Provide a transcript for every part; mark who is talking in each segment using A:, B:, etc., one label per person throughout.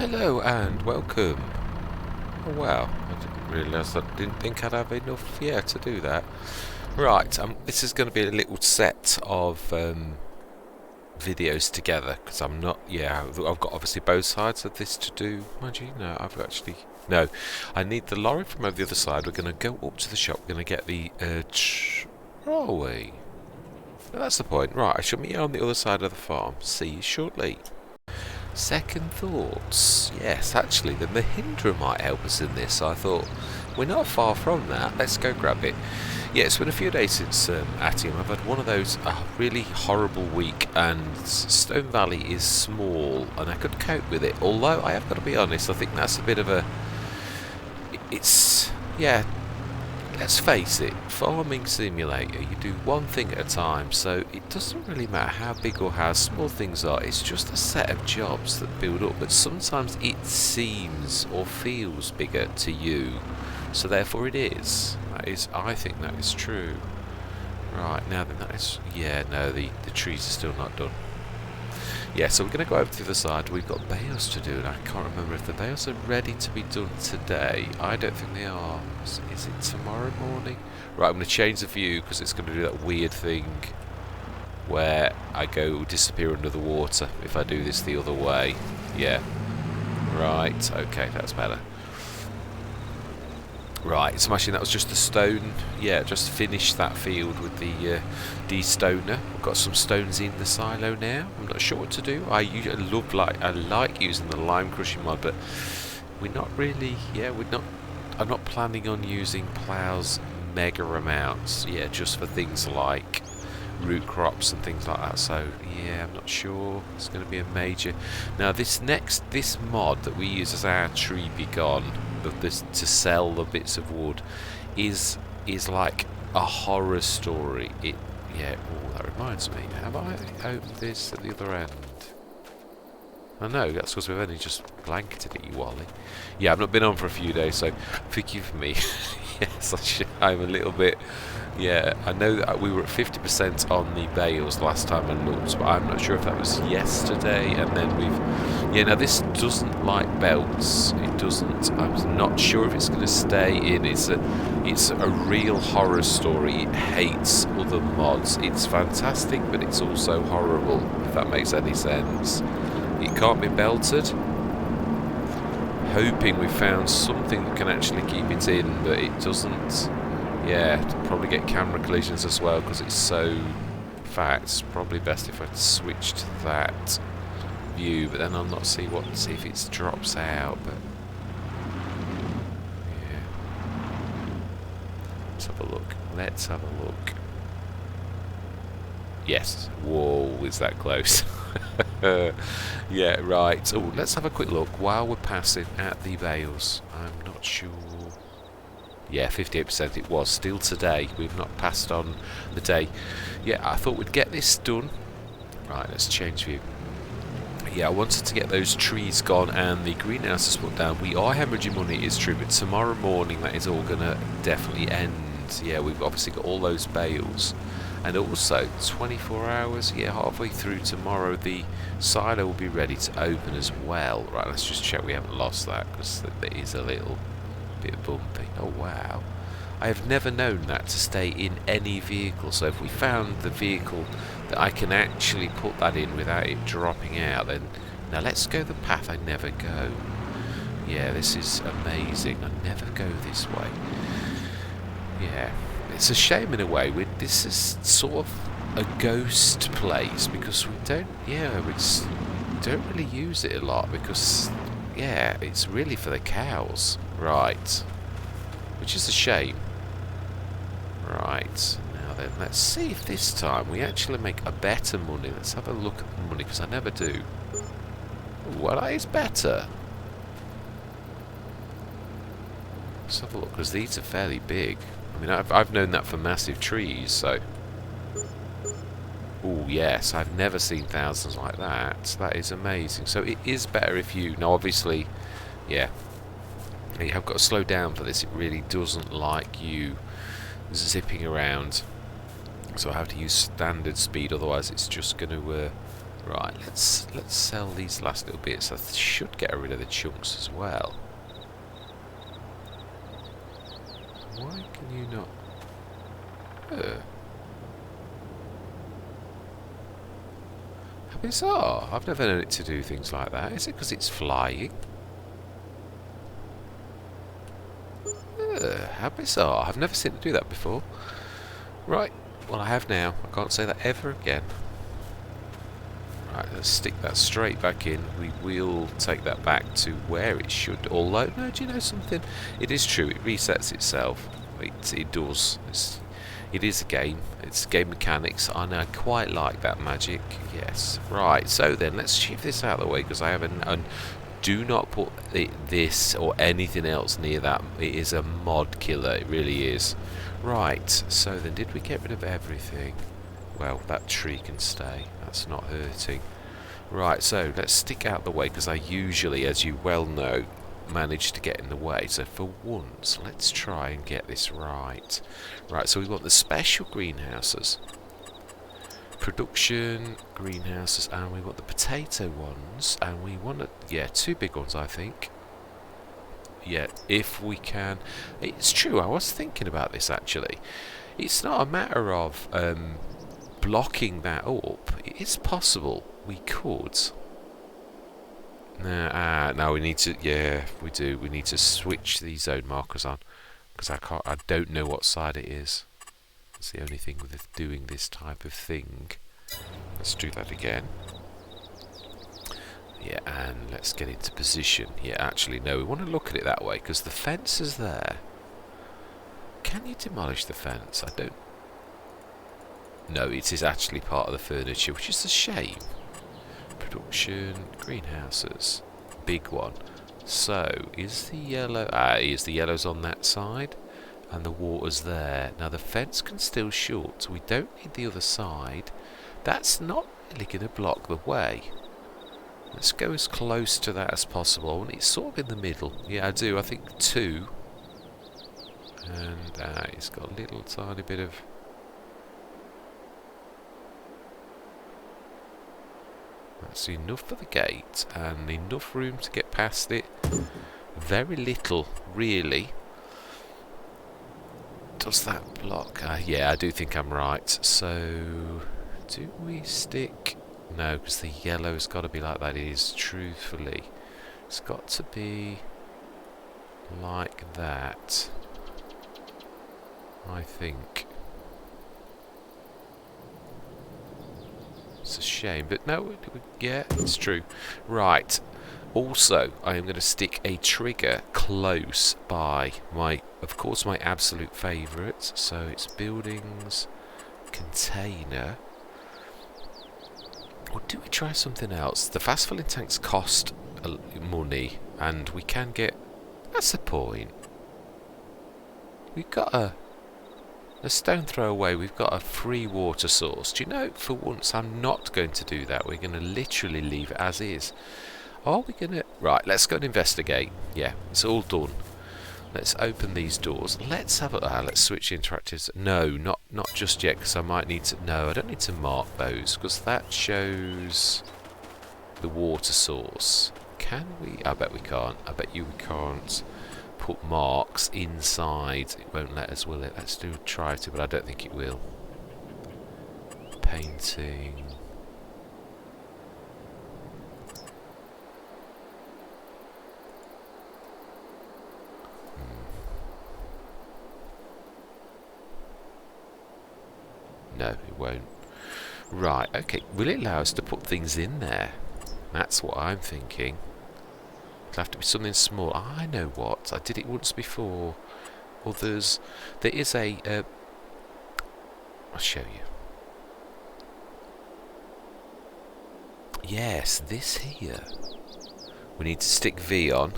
A: Hello and welcome. Oh wow, I didn't realise, I didn't think I'd have enough, to do that. Right, this is going to be a little set of videos together, because I'm not, I've got obviously both sides of this to do. Mind you, no, no, I need the lorry from over the other side. We're going to go up to the shop, we're going to get the, trolley. No, that's the point. Right, I shall meet you on the other side of the farm. See you shortly. Second thoughts. Yes, actually, the Mahindra might help us in this. I thought, we're not far from that. Let's go grab it. Yeah, it's been a few days since Attingham. I've had one of those really horrible week, and Stone Valley is small, and I could cope with it. Although, I have got to be honest, I think that's a bit of a... Let's face it, farming simulator, you do one thing at a time, so it doesn't really matter how big or how small things are, it's just a set of jobs that build up, but sometimes it seems or feels bigger to you, so therefore it is. I think that is true. Right, now then that is, no, the trees are still not done. Yeah, so we're going to go over to the other side. We've got bales to do, and I can't remember if the bales are ready to be done today. I don't think they are. Is it tomorrow morning? Right, I'm going to change the view because it's going to do that weird thing where I go disappear under the water if I do this the other way. Yeah. Right, okay, that's better. Right, smashing. That was just the stone. Yeah, just finished that field with the de-stoner. I've got some stones in the silo now. I'm not sure what to do. I like using the lime crushing mod, but we're not really. Yeah, I'm not planning on using plows mega amounts. Yeah, just for things like root crops and things like that. So yeah, I'm not sure it's going to be a major. Now this mod that we use as our tree be gone, this to sell the bits of wood, is like a horror story. Oh, that reminds me, have I opened this at the other end? I know, that's because we've only just blanketed it, you Wally. Yeah, I've not been on for a few days, so forgive me. Yes, I'm a little bit... Yeah, I know that we were at 50% on the bales last time I looked, but I'm not sure if that was yesterday, and then we've... Yeah, now this doesn't like belts. It doesn't. I'm not sure if it's going to stay in. It's a real horror story. It hates other mods. It's fantastic, but it's also horrible, if that makes any sense. It can't be belted. Hoping we found something that can actually keep it in, but it doesn't. Yeah, probably get camera collisions as well because it's so fat. It's probably best if I switch to that view, but then I'll not see if it drops out. But yeah, let's have a look. Let's have a look. Yes. Whoa, is that close? Yeah, right. Oh, let's have a quick look while we're passing at the bales. I'm not sure. Yeah, 58% it was. Still today. We've not passed on the day. Yeah, I thought we'd get this done. Right, let's change view. Yeah, I wanted to get those trees gone and the greenhouses put down. We are hemorrhaging money, it's true, but tomorrow morning that is all going to definitely end. Yeah, we've obviously got all those bales. And also, 24 hours, yeah, halfway through tomorrow, the silo will be ready to open as well. Right, let's just check we haven't lost that, because it is a little bit bumpy. Oh, wow. I have never known that to stay in any vehicle. So if we found the vehicle that I can actually put that in without it dropping out, then... Now, let's go the path I never go. Yeah, this is amazing. I never go this way. Yeah. It's a shame in a way. This is sort of a ghost place because we don't really use it a lot because, yeah, it's really for the cows. Right. Which is a shame. Right. Now then, let's see if this time we actually make a better money. Let's have a look at the money because I never do. Well, that is better. Let's have a look because these are fairly big. I mean, I've known that for massive trees, so... Oh, yes, I've never seen thousands like that. That is amazing. So it is better if you... Now, obviously, yeah, you have got to slow down for this. It really doesn't like you zipping around. So I have to use standard speed, otherwise it's just going to Right, let's sell these last little bits. I should get rid of the chunks as well. Why can you not? How bizarre. I've never known it to do things like that. Is it because it's flying? How bizarre. I've never seen it do that before. Right, well I have now. I can't say that ever again. Right, let's stick that straight back in. We will take that back to where it should. Although, no, do you know something? It is true, it resets itself. It does. It is a game. It's game mechanics, and I quite like that magic. Yes. Right, so then let's shift this out of the way because I have an do not put this or anything else near that. It is a mod killer, it really is. Right, so then did we get rid of everything? Well, that tree can stay. That's not hurting. Right, so let's stick out the way because I usually, as you well know, manage to get in the way. So for once, let's try and get this right. Right, so we want the special greenhouses. Production greenhouses, and we want the potato ones, and we want two big ones, I think. Yeah, if we can. It's true, I was thinking about this actually. It's not a matter of blocking that up. It's possible we could. No, we need to. Yeah, we do. We need to switch these zone markers on because I don't know what side it is. That's the only thing with doing this type of thing. Let's do that again. Yeah, and let's get into position. Yeah, actually, no, we want to look at it that way because the fence is there. Can you demolish the fence? I don't. No, it is actually part of the furniture, which is a shame. Production, greenhouses, big one. So, is the yellow... is the yellow's on that side? And the water's there. Now the fence can still short, so we don't need the other side. That's not really going to block the way. Let's go as close to that as possible. And it's sort of in the middle. Yeah, I do. I think 2. And it's got a little tiny bit of... That's enough for the gate and enough room to get past it. Very little, really. Does that block? Yeah, I do think I'm right. So, do we stick? No, because the yellow's got to be like that. It is, truthfully. It's got to be like that. I think. It's a shame, but no, yeah, it's true. Right. Also, I am going to stick a trigger close by of course, my absolute favourite. So it's buildings, container. Or do we try something else? The fast filling tanks cost money, and we can get. That's the point. We've got a stone throw away. We've got a free water source. Do you know? For once, I'm not going to do that. We're going to literally leave it as is. Are we going to... Right, let's go and investigate. Yeah, it's all done. Let's open these doors. Let's have a... let's switch interactives. No, not just yet, because I might need to... No, I don't need to mark those, because that shows the water source. Can we... I bet we can't. I bet you we can't put marks inside. It won't let us, will it? Let's try to, but I don't think it will. Painting... No, it won't. Right, okay. Will it allow us to put things in there? That's what I'm thinking. It'll have to be something small. I know what. I did it once before. There is a... I'll show you. Yes, this here. We need to stick V on.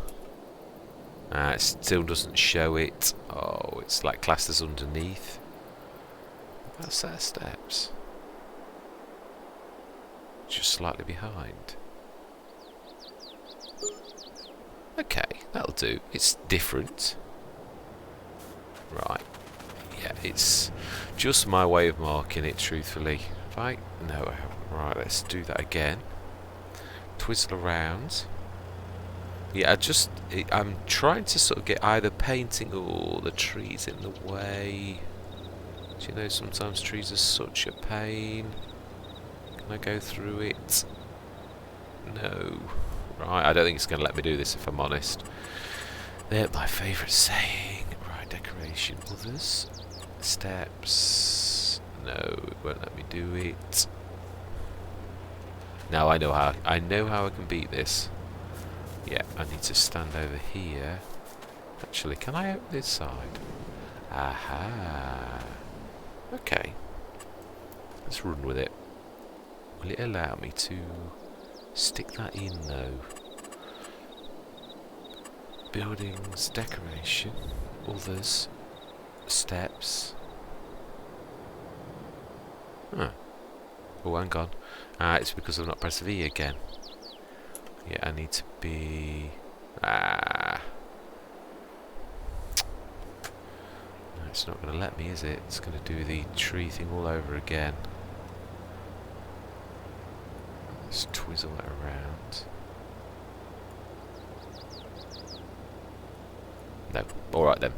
A: It still doesn't show it. Oh, it's like classed as underneath. What set of steps? Just slightly behind. Okay, that'll do. It's different. Right. Yeah, it's just my way of marking it, truthfully. Right? No, I haven't. Right, let's do that again. Twizzle around. Yeah, I'm trying to sort of get either painting or the trees in the way. Do you know, sometimes trees are such a pain. Can I go through it? No. Right, I don't think it's going to let me do this if I'm honest. They're my favourite saying. Right, decoration. Others. Steps. No, it won't let me do it. Now I know how I can beat this. Yeah, I need to stand over here. Actually, can I open this side? Aha. Okay. Let's run with it. Will it allow me to stick that in though? Buildings, decoration, others, steps. Huh. Oh, hang on. It's because I've not pressed V again. Yeah, I need to be... No, it's not going to let me, is it? It's going to do the tree thing all over again. Let's twizzle it around. No. Alright then.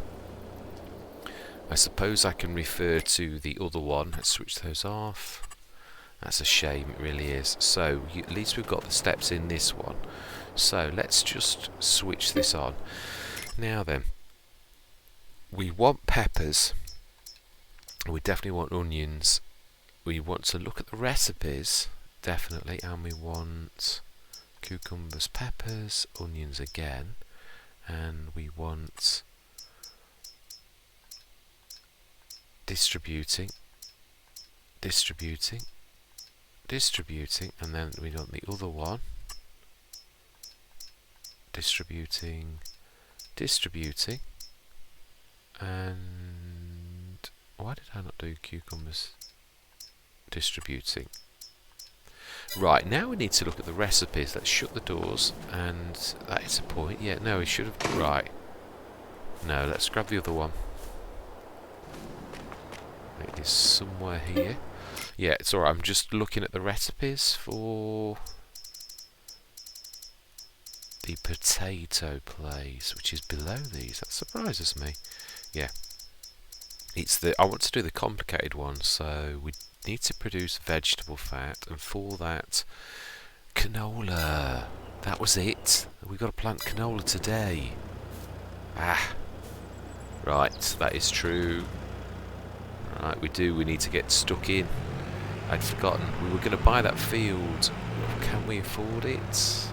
A: I suppose I can refer to the other one. Let's switch those off. That's a shame, it really is. So, at least we've got the steps in this one. So, let's just switch this on. Now then, we want peppers. We definitely want onions. We want to look at the recipes, definitely. And we want cucumbers, peppers, onions again. And we want distributing, and then we want the other one, distributing, and why did I not do cucumbers? Distributing. Right, now we need to look at the recipes. Let's shut the doors, and that is a point. Yeah, no, we should have... Right. No, let's grab the other one. It is somewhere here. Yeah, it's alright. I'm just looking at the recipes for the potato place, which is below these. That surprises me. Yeah. It's the... I want to do the complicated one, so we need to produce vegetable fat, and for that, canola. That was it. We've got to plant canola today. Right, that is true. Right, we need to get stuck in. I'd forgotten. We were going to buy that field. Can we afford it?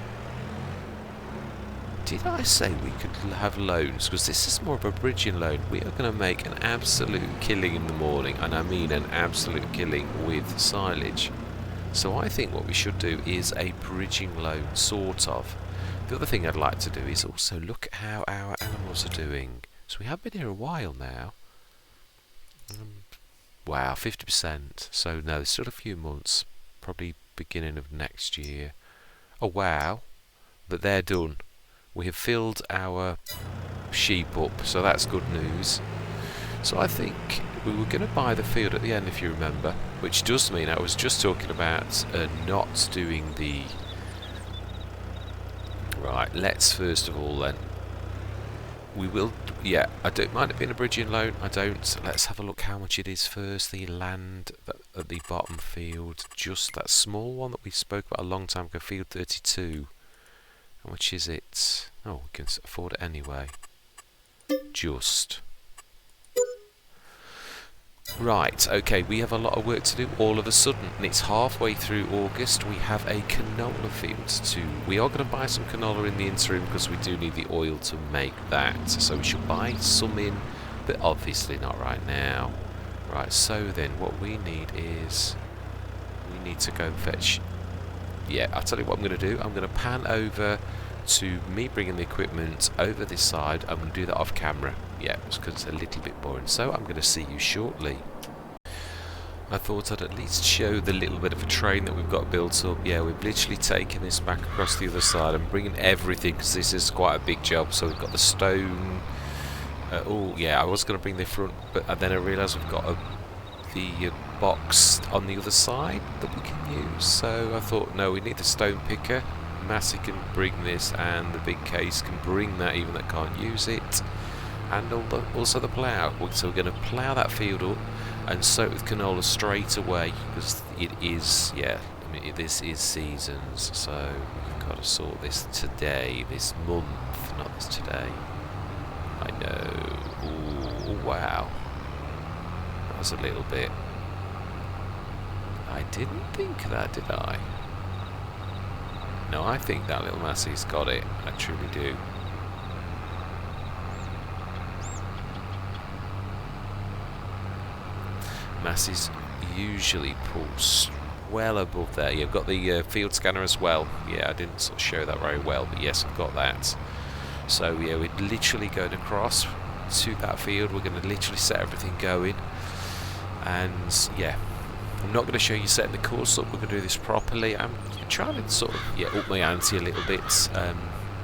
A: Did I say we could have loans? Because this is more of a bridging loan. We are going to make an absolute killing in the morning. And I mean an absolute killing with silage. So I think what we should do is a bridging loan, sort of. The other thing I'd like to do is also look at how our animals are doing. So we have been here a while now. Wow, 50%. So no, there's still a few months. Probably beginning of next year. Oh wow. But they're done. We have filled our sheep up, so that's good news. So I think we were going to buy the field at the end, if you remember. Which does mean I was just talking about not doing the... Right, let's first of all then... We will... Yeah, I don't mind it being a bridging loan. I don't. Let's have a look how much it is first. The land at the bottom field. Just that small one that we spoke about a long time ago. Field 32. How much is it? Oh, we can afford it anyway. Just. Right, okay, we have a lot of work to do all of a sudden, and it's halfway through August. We have a canola field to... We are going to buy some canola in the interim because we do need the oil to make that. So we should buy some in, but obviously not right now. Right, so then what we need is... We need to go fetch... Yeah, I'll tell you what I'm going to do. I'm going to pan over to me bringing the equipment over this side. I'm going to do that off camera. Yeah, because it's a little bit boring. So I'm going to see you shortly. I thought I'd at least show the little bit of a train that we've got built up. Yeah, we've literally taken this back across the other side and bringing everything, because this is quite a big job. So we've got the stone. Oh, yeah, I was going to bring the front, but then I realised we've got the box on the other side that we can use. So I thought, no, we need the stone picker. Massey can bring this, and the big case can bring that, even though it can't use it. And also the plough. So we're going to plough that field up and sow it with canola straight away, because it is, yeah, I mean, this is seasons, so we've got to sort this today, this month, not this today. I know. Ooh, wow. That was a little bit. I didn't think that, did I? No, I think that little Massey's got it. I truly do. Massey's usually pulls well above there. You've got the field scanner as well. Yeah, I didn't sort of show that very well, but yes, I've got that. So yeah, we're literally going across to that field. We're going to literally set everything going. And yeah, I'm not going to show you setting the course up. We're going to do this properly. I'm trying to sort of up my ante a little bit,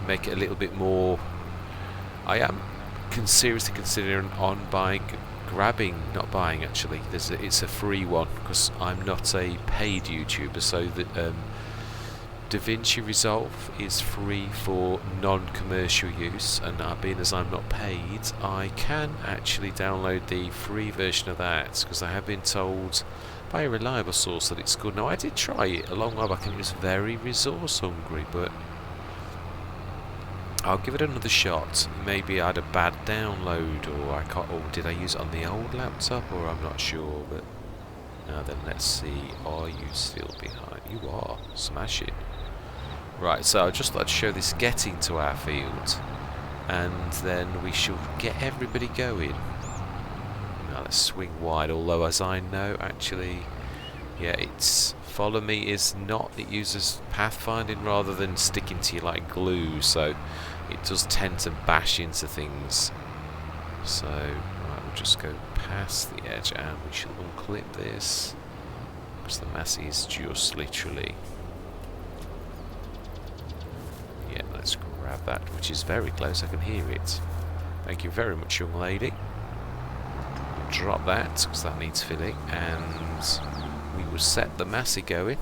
A: make it a little bit more. I am seriously considering on not buying actually. It's a free one, because I'm not a paid YouTuber, so that DaVinci Resolve is free for non-commercial use, and being as I'm not paid, I can actually download the free version of that, because I have been told by a reliable source that it's good. Now, I did try it a long while back and it was very resource hungry, but I'll give it another shot. Maybe I had a bad download, or did I use it on the old laptop, or I'm not sure. But now then, let's see. Are you still behind? You are. Smash it. Right, so I just thought I'd show this getting to our field, and then we shall get everybody going. Now let's swing wide, although as I know, actually, yeah, it's follow me is not, it uses pathfinding rather than sticking to you like glue, so it does tend to bash into things. So, right, we'll just go past the edge and we shall unclip this, because the Massey is just literally, yeah, let's grab that, which is very close, I can hear it. Thank you very much, young lady. We'll drop that, because that needs filling, and we will set the Massey going.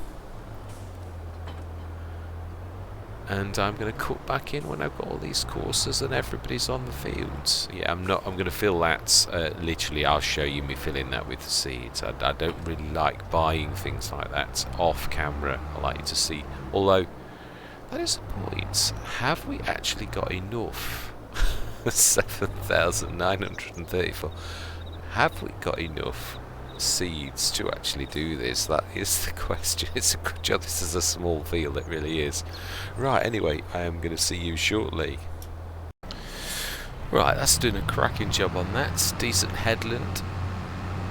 A: And I'm going to cut back in when I've got all these courses and everybody's on the fields. Yeah, I'm going to fill that, literally, I'll show you me filling that with seeds. I don't really like buying things like that off camera. I like you to see. Although, that is the point. Have we actually got enough? 7,934. Have we got enough seeds to actually do this? That is the question. It's a good job this is a small field, it really is. Right, anyway, I am going to see you shortly. Right, that's doing a cracking job on that. Decent headland,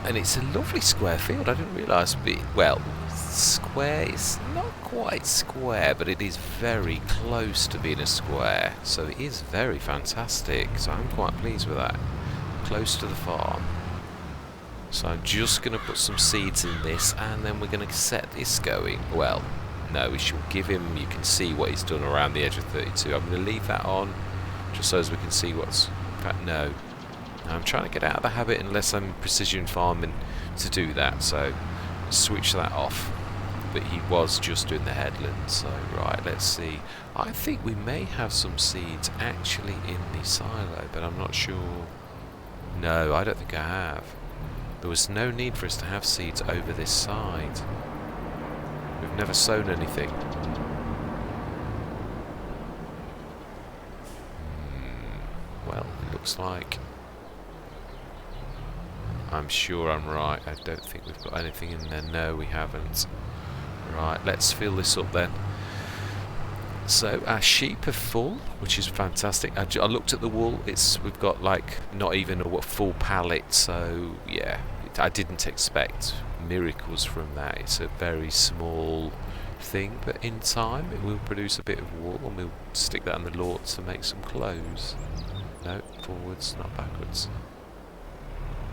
A: and it's a lovely square field. I didn't realise, well, square is not quite square, but it is very close to being a square, so it is very fantastic. So I'm quite pleased with that. Close to the farm. So I'm just going to put some seeds in this, and then we're going to set this going. Well, no, we shall give him, you can see what he's done around the edge of 32. I'm going to leave that on, just so as we can see what's, in fact, no. I'm trying to get out of the habit, unless I'm precision farming, to do that, so switch that off. But he was just doing the headland, so right, let's see. I think we may have some seeds actually in the silo, but I'm not sure. No, I don't think I have. There was no need for us to have seeds over this side. We've never sown anything. Well, it looks like... I'm sure I'm right. I don't think we've got anything in there. No, we haven't. Right, let's fill this up then. So our sheep are full, which is fantastic. I looked at the wool. We've got like not even a full pallet. So yeah, I didn't expect miracles from that. It's a very small thing, but in time it will produce a bit of wool, and we'll stick that in the lot to make some clothes. No, forwards, not backwards.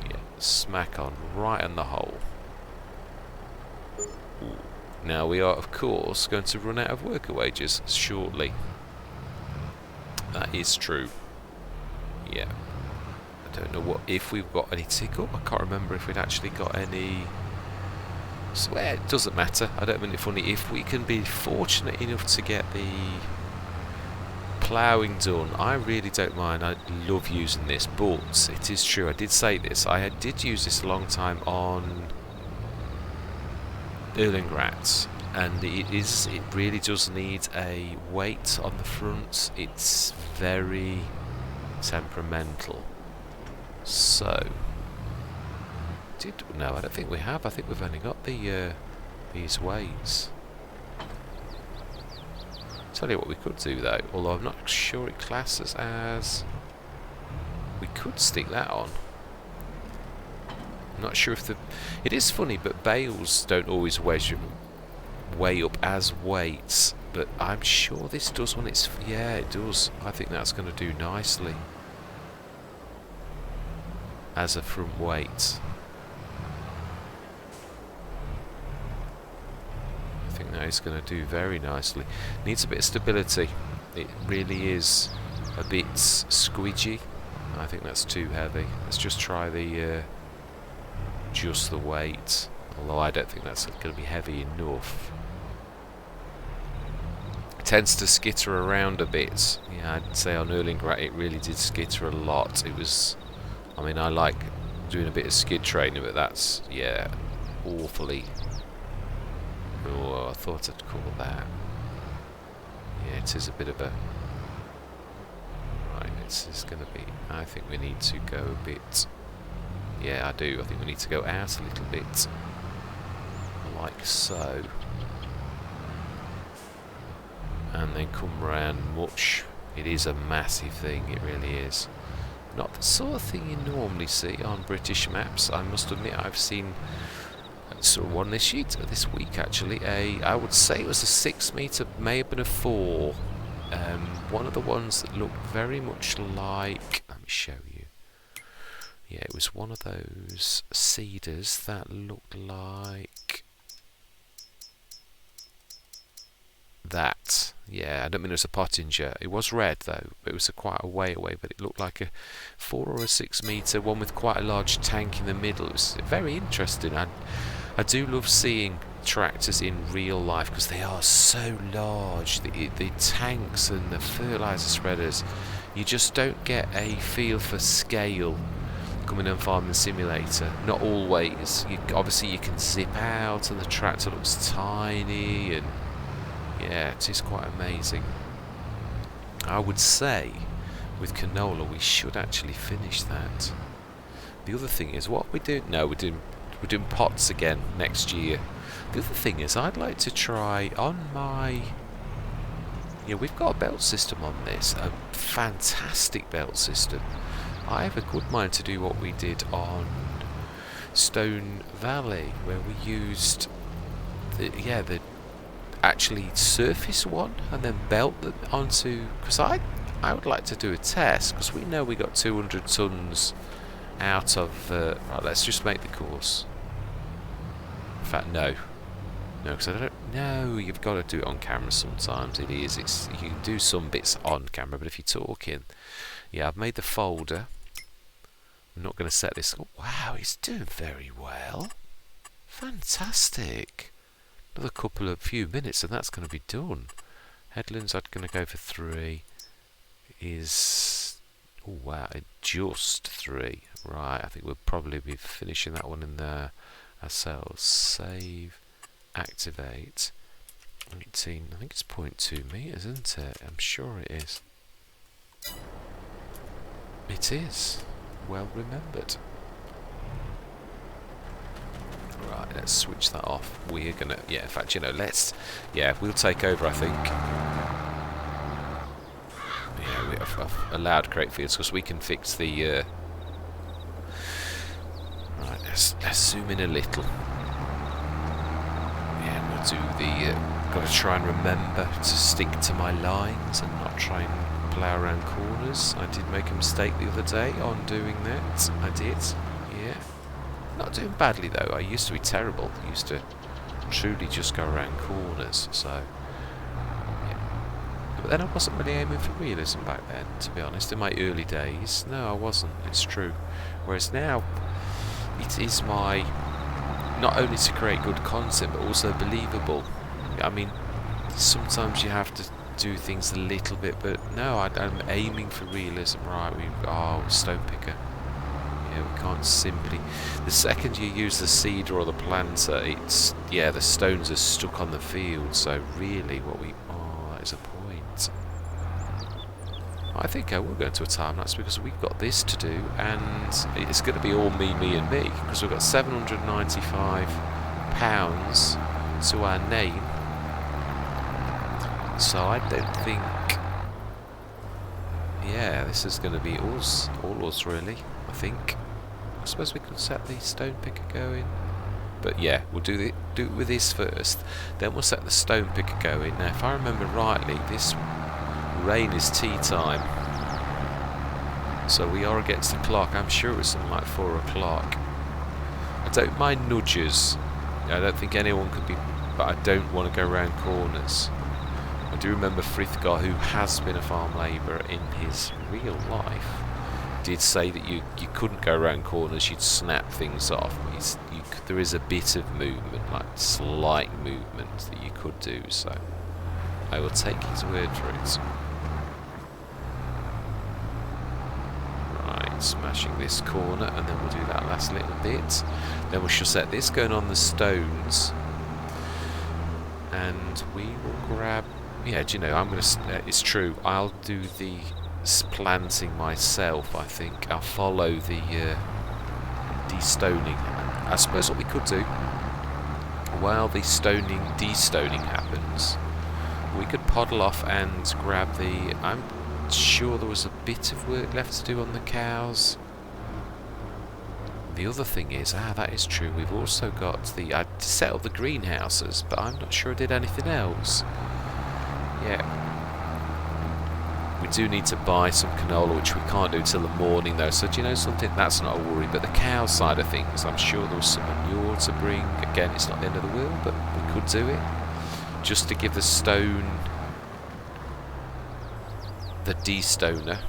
A: Yeah, smack on, right in the hole. Ooh. Now we are, of course, going to run out of worker wages shortly. That is true. Yeah. I don't know if we've got any tickle. I can't remember if we'd actually got any So it doesn't matter. I don't mean it funny. If we can be fortunate enough to get the ploughing done, I really don't mind. I love using this, but it is true, I did say this, I did use this a long time on Erlingrat, and it really does need a weight on the front. It's very temperamental. So no, I don't think we have. I think we've only got the these weights. Tell you what we could do though, although I'm not sure it classes as... We could stick that on. I'm not sure if the... It is funny, but bales don't always weigh up as weights, but I'm sure this does when it's... Yeah, it does. I think that's going to do nicely as a front weight. I think that is going to do very nicely. Needs a bit of stability. It really is a bit squidgy. I think that's too heavy. Let's just try the just the weight. Although I don't think that's going to be heavy enough. It tends to skitter around a bit. Yeah, I'd say on Erlingrat it really did skitter a lot. It was... I mean, I like doing a bit of skid training, but that's, yeah, awfully... Oh, I thought I'd call that. Yeah, it is a bit of a... Right, this is going to be... I think we need to go a bit... Yeah, I do. I think we need to go out a little bit. Like so. And then come round much. It is a massive thing, it really is. Not the sort of thing you normally see on British maps. I must admit, I've seen... Sort of one this sheet this week actually. I would say it was a 6 metre, may have been a 4. One of the ones that looked very much like. Let me show you. Yeah, it was one of those cedars that looked like that. Yeah, I don't mean it was a pottinger. It was red though, but it was quite a way away. But it looked like a 4 or a 6 metre one with quite a large tank in the middle. It was very interesting. I do love seeing tractors in real life because they are so large. The tanks and the fertiliser spreaders, you just don't get a feel for scale coming on Farming Simulator. Not always. Obviously you can zip out and the tractor looks tiny, and yeah, it is quite amazing. I would say with Canola we should actually finish that. The other thing is, what we do... No, we're doing pots again next year. The other thing is, I'd like to try on my... Yeah, we've got a belt system on this, a fantastic belt system. I have a good mind to do what we did on Stone Valley, where we used the actually surface one and then belt them onto... Because I would like to do a test, because we know we got 200 tons out of... right, let's just make the course. In fact, no, because I don't... No, you've got to do it on camera sometimes. It is. You can do some bits on camera, but if you're talking... Yeah, I've made the folder. I'm not going to set this... Oh, wow, he's doing very well. Fantastic. Another few minutes and that's going to be done. Headlands, I'm going to go for 3. Is... Oh, wow, just 3. Right, I think we'll probably be finishing that one in there ourselves. Save, activate. 18, I think it's 0.2 metres, isn't it? I'm sure it is. It is. Well remembered. Right, let's switch that off. We're gonna... Yeah, in fact, let's... Yeah, we'll take over, I think. Yeah, I've allowed crate fields because we can fix the... Right, let's zoom in a little. Yeah, we'll do the... got to try and remember to stick to my lines and not try and plough around corners. I did make a mistake the other day on doing that. I did, yeah. Not doing badly though. I used to be terrible. I used to truly just go around corners, so... But then I wasn't really aiming for realism back then, to be honest. In my early days, no, I wasn't. It's true. Whereas now, it is my not only to create good content but also believable. I mean, sometimes you have to do things a little bit, but no, I'm aiming for realism. Right, stone picker. Yeah, we can't simply. The second you use the seeder or the planter, the stones are stuck on the field. So really, that is a point. I think I will go into a time lapse because we've got this to do, and it's going to be all me, and me, because we've got £795 to our name. So I don't think, this is going to be all us really. I think. I suppose we could set the stone picker going, but yeah, we'll do it with this first. Then we'll set the stone picker going. Now, if I remember rightly, this rain is tea time, so we are against the clock. I'm sure it's something like 4 o'clock. I don't mind nudges. I don't think anyone could be, but I don't want to go around corners. I do remember Frithgar, who has been a farm labourer in his real life, did say that you couldn't go around corners, you'd snap things off. There is a bit of movement, like slight movement, that you could do, so I will take his word for it. Right, smashing this corner, and then we'll do that last little bit. Then we shall set this going on the stones, and we will grab. Yeah, do you know, it's true, I'll do the planting myself. I think I'll follow the destoning. I suppose what we could do, while the destoning happens, we could poddle off and grab I'm sure there was a bit of work left to do on the cows. The other thing is, that is true, we've also got I set up the greenhouses, but I'm not sure I did anything else. Yeah. We do need to buy some canola, which we can't do till the morning though, so do you know something, that's not a worry. But the cow side of things, I'm sure there was some manure to bring. Again, it's not the end of the world, but we could do it just to give the stone destoner,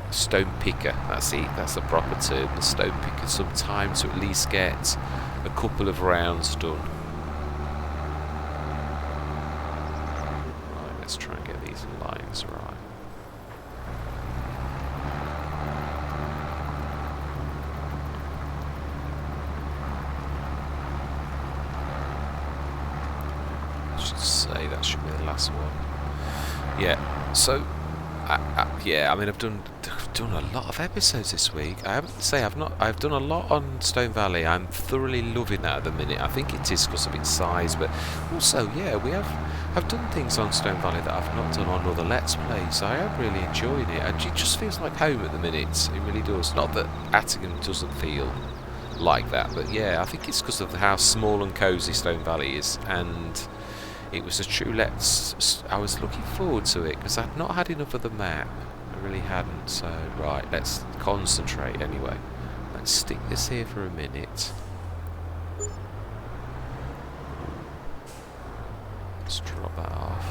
A: stone picker, that's it, that's the proper term, the stone picker, some time to at least get a couple of rounds done. Let's try and get these lines right. I should say that should be the last one. Yeah, so I mean, I've done a lot of episodes this week. I have to say I've done a lot on Stone Valley. I'm thoroughly loving that at the minute. I think it is because of its size, but also I've done things on Stone Valley that I've not done on other Let's Plays, so I am really enjoying it, and it just feels like home at the minute. It really does. Not that Attingham doesn't feel like that, but yeah, I think it's because of how small and cosy Stone Valley is, and it was a true I was looking forward to it because I'd not had enough of the map. I really hadn't. So right, let's concentrate anyway. Let's stick this here for a minute. Let's drop that off.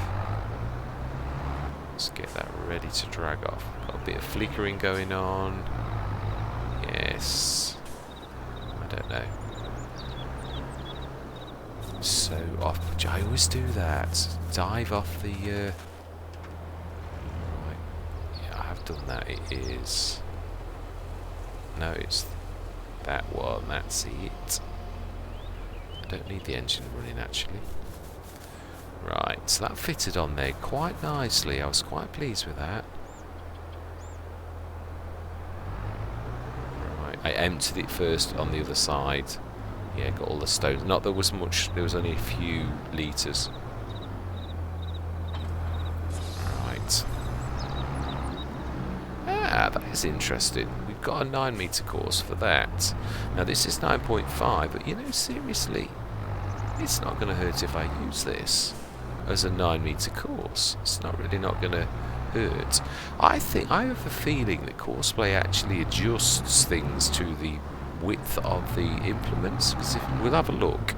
A: Let's get that ready to drag off. Got a bit of flickering going on. Yes. I don't know. So off. I always do that. Dive off the. Right. Yeah, I have done that. It is. No, it's that one. That's it. I don't need the engine running actually. Right, so that fitted on there quite nicely. I was quite pleased with that. Right, I emptied it first on the other side. Yeah, got all the stones. Not there was much, there was only a few litres. Right. That is interesting. We've got a 9 metre course for that. Now this is 9.5, but you know, seriously, it's not going to hurt if I use this as a 9 metre course. It's not going to hurt. I have a feeling that Courseplay actually adjusts things to the width of the implements, because if we'll have a look,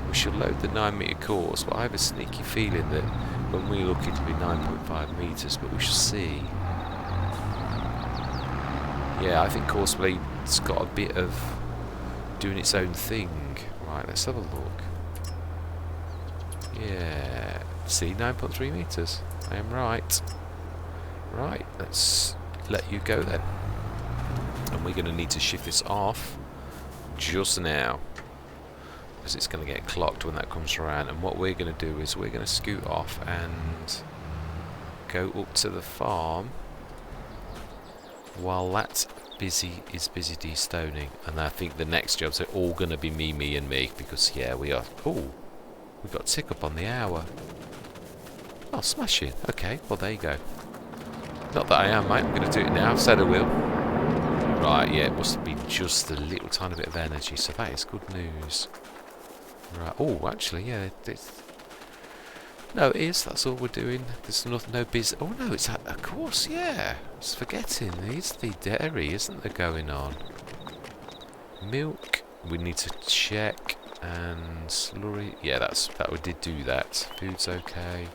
A: we shall load the 9 metre course, but I have a sneaky feeling that when we look it'll be 9.5 metres, but we shall see. Yeah, I think Coursplay's got a bit of doing its own thing. Right, let's have a look. Yeah, see, 9.3 metres. I am right. Right, let's let you go then. And we're going to need to shift this off just now, because it's going to get clocked when that comes around. And what we're going to do is we're going to scoot off and go up to the farm while that is busy destoning. And I think the next jobs are all going to be me and me, because yeah, we are. Oh, we've got a tick up on the hour. Oh, smashing. Okay, well there you go. Not that I am, mate. I'm going to do it now. I've said I will. Right, yeah, it must have been just a little tiny bit of energy, so that is good news. Right. Oh, actually, yeah. No, it is. That's all we're doing. There's no biz. Oh no, it's of course, yeah. I was forgetting. There's the dairy, isn't there, going on? Milk. We need to check. And slurry. Yeah, that. We did do that. Food's okay.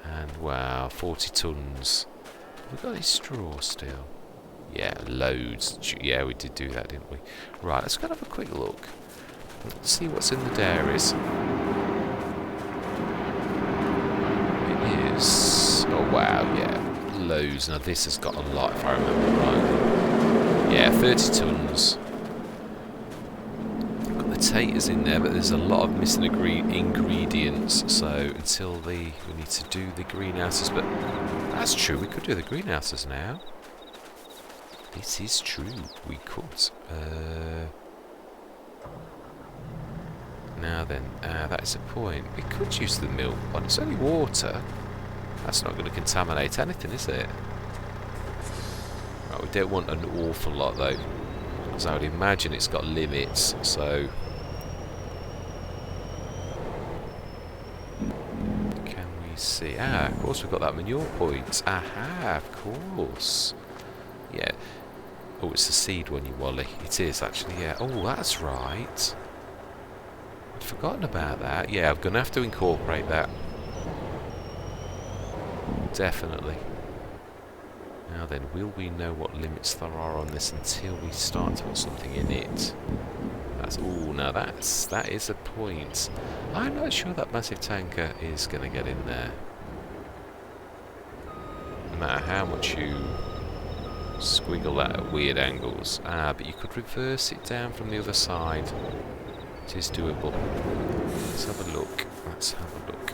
A: And wow, 40 tons. We've got any straw still. Yeah, loads. Yeah, we did do that, didn't we? Right, let's go and have a quick look. Let's see what's in the dairies. It is... Oh, wow, yeah. Loads. Now, this has got a lot, if I remember right. Yeah, 30 tons. Got the taters in there, but there's a lot of missing ingredients. So, until we need to do the greenhouses. But that's true, we could do the greenhouses now. This is true, we could. Now then, that is a point. We could use the milk one. It's only water. That's not going to contaminate anything, is it? Right, we don't want an awful lot though, because I would imagine it's got limits. So, can we see? Ah, of course we've got that manure point. Aha, of course. Yeah. Oh, it's the seed one, you wally. It is, actually, yeah. Oh, that's right. I'd forgotten about that. Yeah, I'm going to have to incorporate that. Definitely. Now then, will we know what limits there are on this until we start to put something in it? That's... Oh, now that is a point. I'm not sure that massive tanker is going to get in there. No matter how much you... squiggle that at weird angles. Ah, but you could reverse it down from the other side. It is doable. Let's have a look. Let's have a look.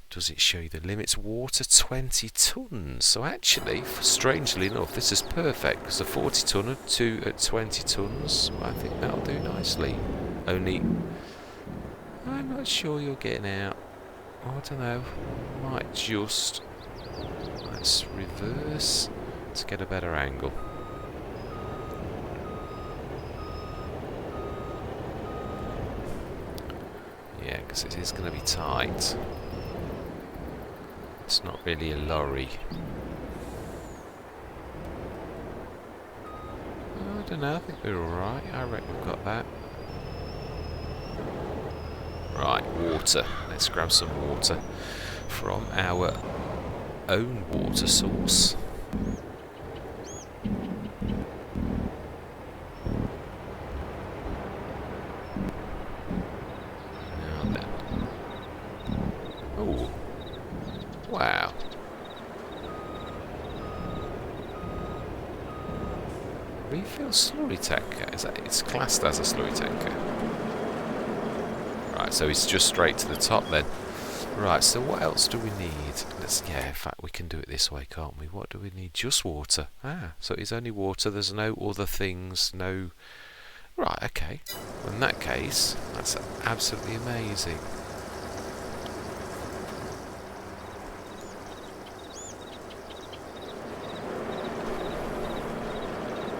A: Does it show you the limits? Water 20 tons. So actually, strangely enough, this is perfect, because a 40 tonner to at 20 tons, I think that'll do nicely. Only, I'm not sure you're getting out. I don't know. Might just... Let's reverse to get a better angle. Yeah, because it is going to be tight. It's not really a lorry. I don't know, I think we're alright. I reckon we've got that. Right, water. Let's grab some water from our own water source. Now then. Oh, wow. Refill slurry tanker. Is that? It's classed as a slurry tanker. Right, so it's just straight to the top then. Right, so what else do we need? Yeah, in fact, we can do it this way, can't we? What do we need? Just water. Ah, so it's only water. There's no other things, no... Right, okay. In that case, that's absolutely amazing.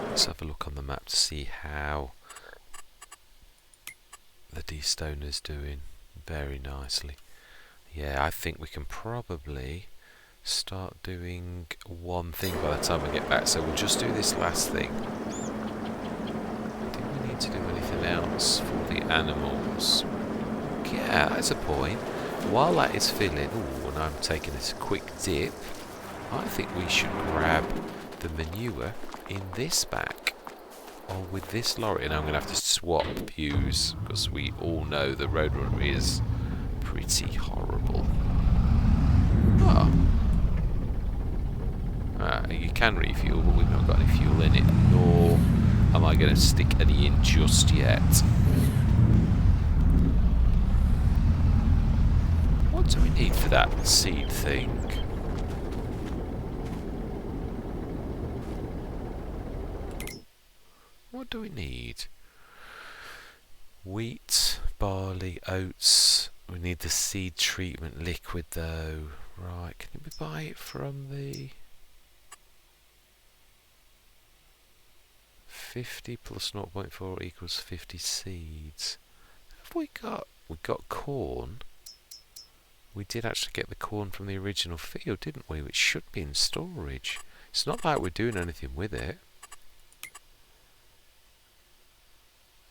A: Let's have a look on the map to see how the destoner's doing. Very nicely. Yeah, I think we can probably start doing one thing by the time we get back. So we'll just do this last thing. Do we need to do anything else for the animals? Yeah, that's a point. While that is filling, ooh, and I'm taking this quick dip, I think we should grab the manure in this back. Oh, with this lorry, and I'm going to have to swap views because we all know the Roadrunner is pretty horrible. Oh. You can refuel, but we've not got any fuel in it, nor am I going to stick any in just yet. What do we need for that seed thing? What do we need? Wheat, barley, oats. We need the seed treatment liquid though. Right, can we buy it from the 50 plus 0.4 equals 50 seeds? Have we got corn? We did actually get the corn from the original field, didn't we? Which should be in storage. It's not like we're doing anything with it.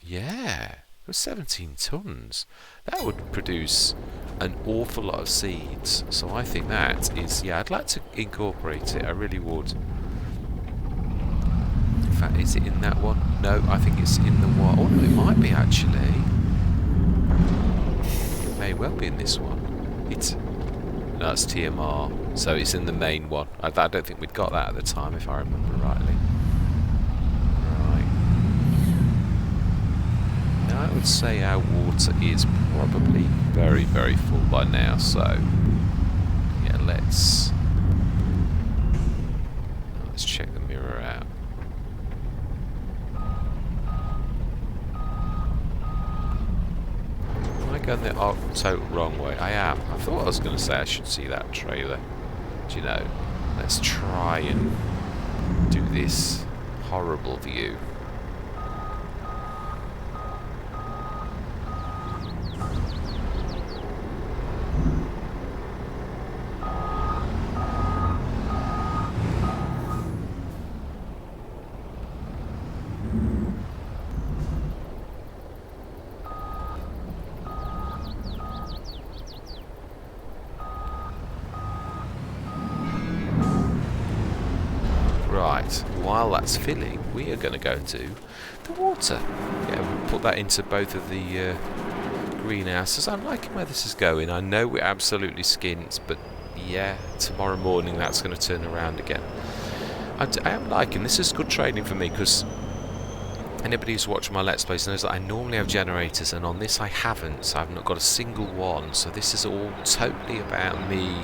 A: Yeah, it was 17 tons. That would produce an awful lot of seeds. So I think that is, yeah, I'd like to incorporate it. I really would. In fact, is it in that one? No, I think it's in the one. Oh no, it might be actually. It may well be in this one. No, it's TMR, so it's in the main one. I don't think we'd got that at the time, if I remember rightly. I would say our water is probably very, very full by now, so yeah, let's check the mirror out. Am I going the total wrong way? I am. I thought I was going to say I should see that trailer. Do you know, let's try and do this horrible view. While that's filling, we are going to go to the water. Yeah, we'll put that into both of the greenhouses. I'm liking where this is going. I know we're absolutely skint, but yeah, tomorrow morning that's going to turn around again. I am liking this. Is good training for me because anybody who's watching my Let's Plays knows that I normally have generators, and on this I haven't. So I've not got a single one. So this is all totally about me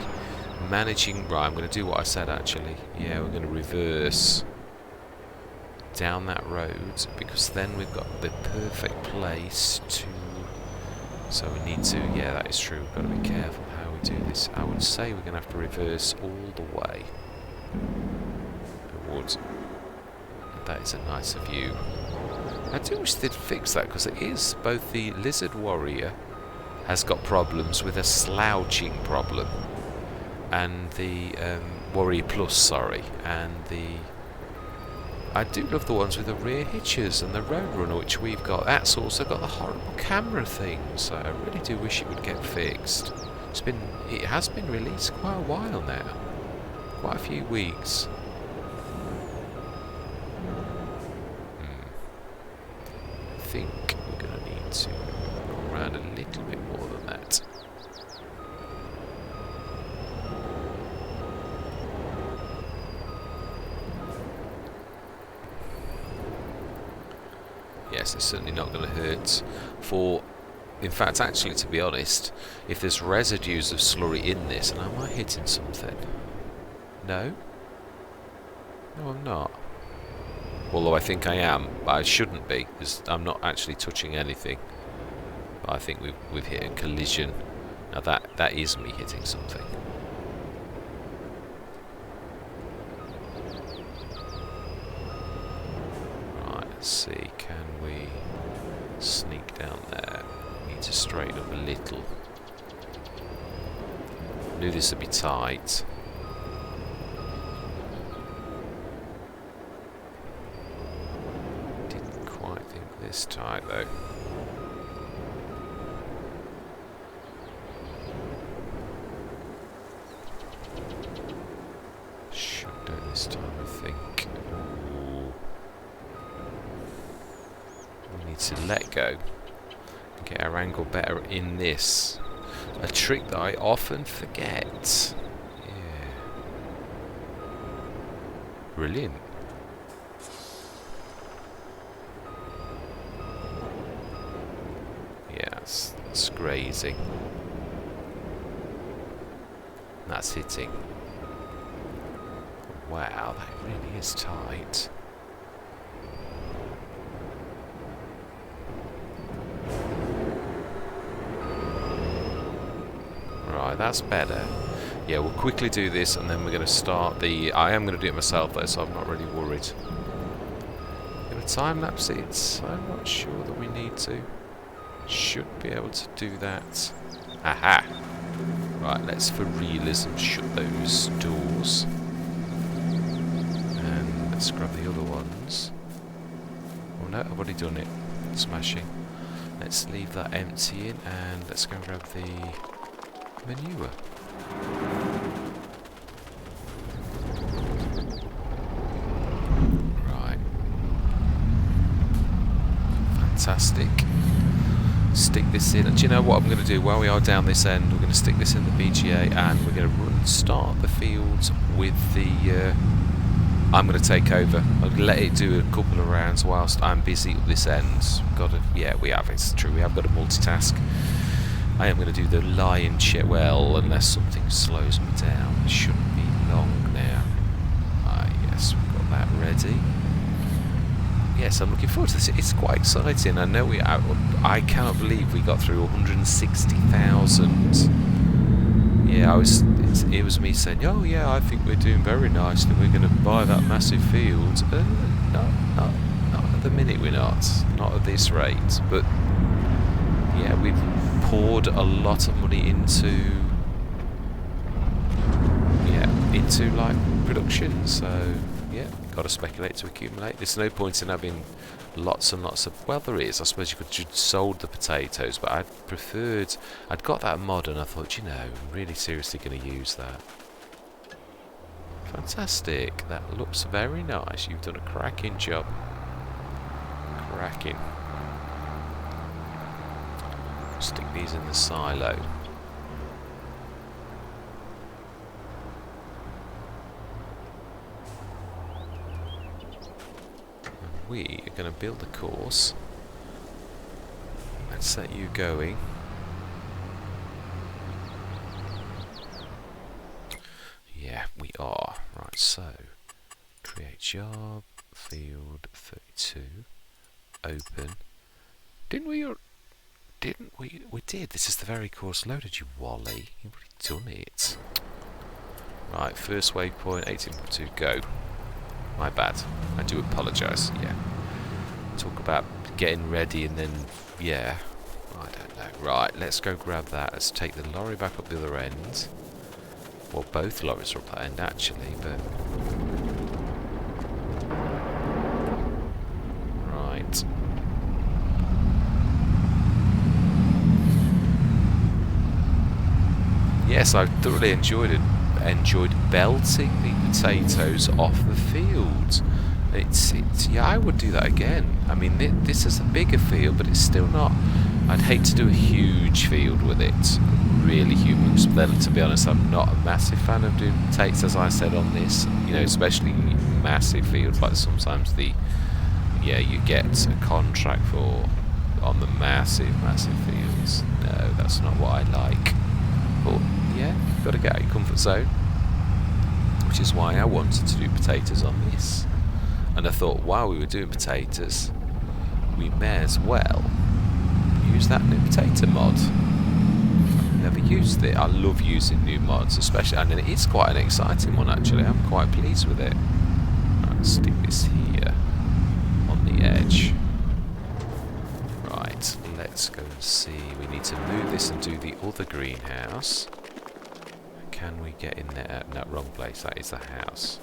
A: managing. Right, I'm going to do what I said actually. Yeah, we're going to reverse down that road because then we've got the perfect place to. So we need to. Yeah, that is true. We've got to be careful how we do this. I would say we're going to have to reverse all the way towards. That is a nicer view. I do wish they'd fix that because it is both the Lizard Warrior has got problems with a slouching problem, and the Warrior Plus, sorry, and the. I do love the ones with the rear hitches and the Roadrunner, which we've got. That's also got the horrible camera thing, so I really do wish it would get fixed. It has been released quite a while now, quite a few weeks. I think we're going to need to go around a little bit more than that. Yes, it's certainly not going to hurt for. In fact, actually, to be honest, if there's residues of slurry in this, and am I hitting something? No? No, I'm not. Although I think I am, but I shouldn't be, because I'm not actually touching anything. But I think we've hit a collision. Now that is me hitting something. Right, let's see, can we sneak down there? Need to straighten up a little. Knew this would be tight. Didn't quite think this tight though. Should do this time, I think. Ooh. need to let go and get our angle better in this. A trick that I often forget. Yeah. Brilliant. Yeah, that's grazing. That's hitting. Wow, that really is tight. Right, that's better. Yeah, we'll quickly do this and then we're going to start the... I am going to do it myself though, so I'm not really worried. Going to time-lapse it? I'm not sure that we need to. Should be able to do that. Aha! Right, let's for realism shut those doors. And let's grab the other ones. Oh no, I've already done it. Smashing. Let's leave that empty in and let's go and grab the manure. Right. Fantastic. Stick this in. And do you know what I'm going to do? While we are down this end, we're going to stick this in the BGA and we're going to start the fields with the... I'm going to take over. I'll let it do a couple of rounds whilst I'm busy at this end. Got to, yeah, we have. It's true. We have got to multitask. I am going to do the lion's share. Well, unless something slows me down, it shouldn't be long now. Ah, yes, we've got that ready. Yes, I'm looking forward to this. It's quite exciting. I know I cannot believe we got through 160,000. Yeah, it was me saying, oh yeah, I think we're doing very nicely. We're going to buy that massive field. No, not at the minute. We're not at this rate. But yeah, we've poured a lot of money into like production. So yeah, got to speculate to accumulate. There's no point in having lots and lots of... Well, there is. I suppose you could have sold the potatoes, but I'd got that mod and I thought, you know, I'm really seriously going to use that. Fantastic. That looks very nice. You've done a cracking job. Cracking. Stick these in the silo. We are going to build a course and set you going. Yeah, we are. Right, so create job, field 32, open. Didn't we? We did. This is the very course loaded, you wally. You've already done it. Right, first waypoint, 18.2, go. My bad. I do apologise. Yeah. Talk about getting ready and then, yeah. I don't know. Right, let's go grab that. Let's take the lorry back up the other end. Well, both lorries are up that end actually, but... Right. Yes, I thoroughly enjoyed belting the potatoes off the field. It's yeah, I would do that again. I mean, this is a bigger field, but it's still not... I'd hate to do a huge field with it, really huge. Then, to be honest, I'm not a massive fan of doing potatoes, as I said on this. You know, especially massive fields, like sometimes you get a contract for on the massive fields. No, that's not what I like. But yeah, you've got to get out of your comfort zone, which is why I wanted to do potatoes on this. And I thought, while we were doing potatoes, we may as well use that new potato mod. I've never used it. I love using new mods, especially, and it is quite an exciting one actually. I'm quite pleased with it. Right, stick this here on the edge. Right, let's go and see. We need to move this and do the other greenhouse. Can we get in there? No, wrong place. That is the house.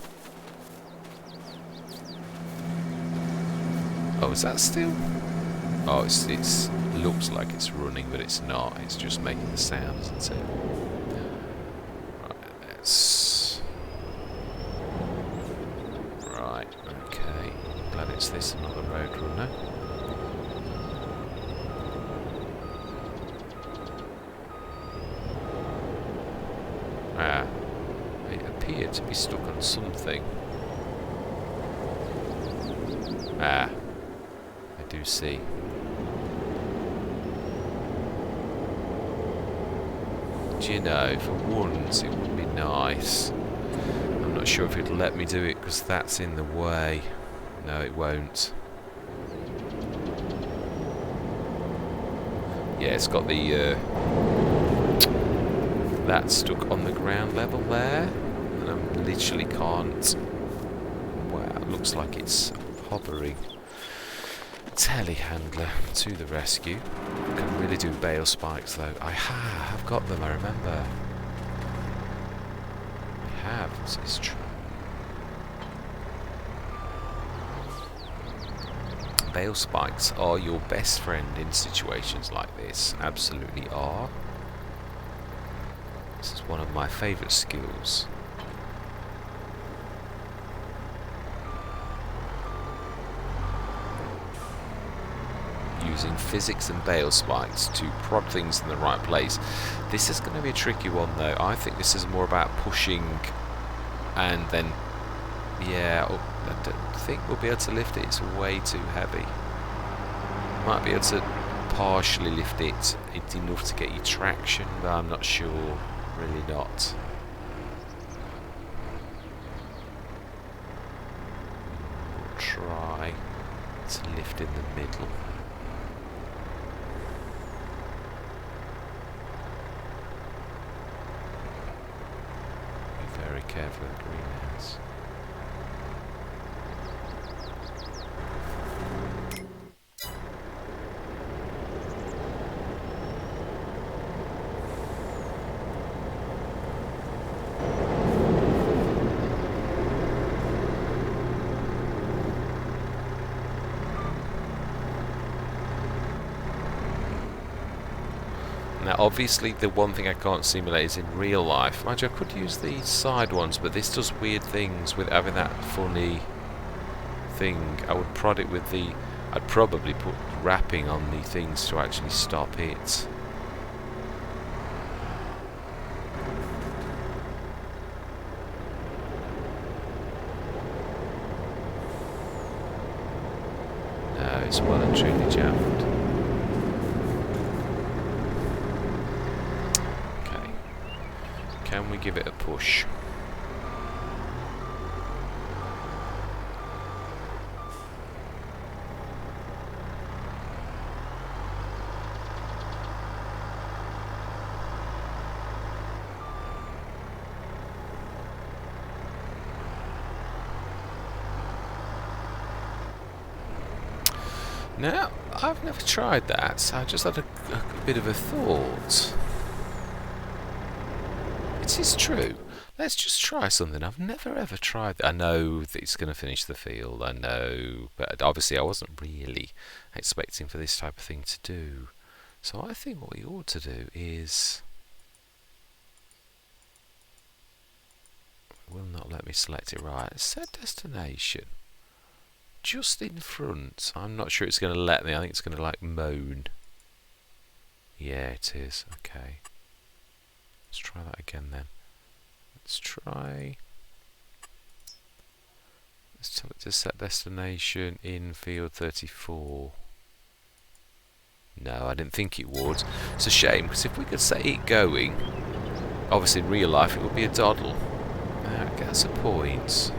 A: Oh, is that still? Oh, it's looks like it's running, but it's not. It's just making the sound, isn't it? Right, let's... Right, okay. Glad it's this and not the road runner. appear to be stuck on something. Ah, I do see. Do you know, for once it would be nice. I'm not sure if it'll let me do it because that's in the way. No, it won't. Yeah, it's got the that stuck on the ground level there, and I literally can't. Wow, it looks like it's hovering. Telehandler to the rescue. I can really do bale spikes though. I've got them, I remember. I have, it's true. Bale spikes are your best friend in situations like this. Absolutely are. This is one of my favourite skills. Using physics and bale spikes to prod things in the right place. This is going to be a tricky one though. I think this is more about pushing and then, yeah, I don't think we'll be able to lift it. It's way too heavy. Might be able to partially lift it. It's enough to get you traction, but I'm not sure. Really not. We'll try to lift in the middle. Be very careful of the greenhouse. Now obviously the one thing I can't simulate is in real life. Mind you, I could use the side ones, but this does weird things with having that funny thing. I would prod it with the... I'd probably put wrapping on the things to actually stop it. No, it's well and truly jammed. Can we give it a push? Now, I've never tried that, so I just had a bit of a thought. It is true. Let's just try something. I've never ever tried that. I know that it's going to finish the field, I know, but obviously I wasn't really expecting for this type of thing to do. So I think what we ought to do is... It will not let me select it right. Set destination. Just in front. I'm not sure it's going to let me. I think it's going to like moan. Yeah, it is. Okay. Let's try that again then. Let's try... Let's tell it to set destination in field 34. No, I didn't think it would. It's a shame, because if we could set it going, obviously in real life it would be a doddle. That's a point.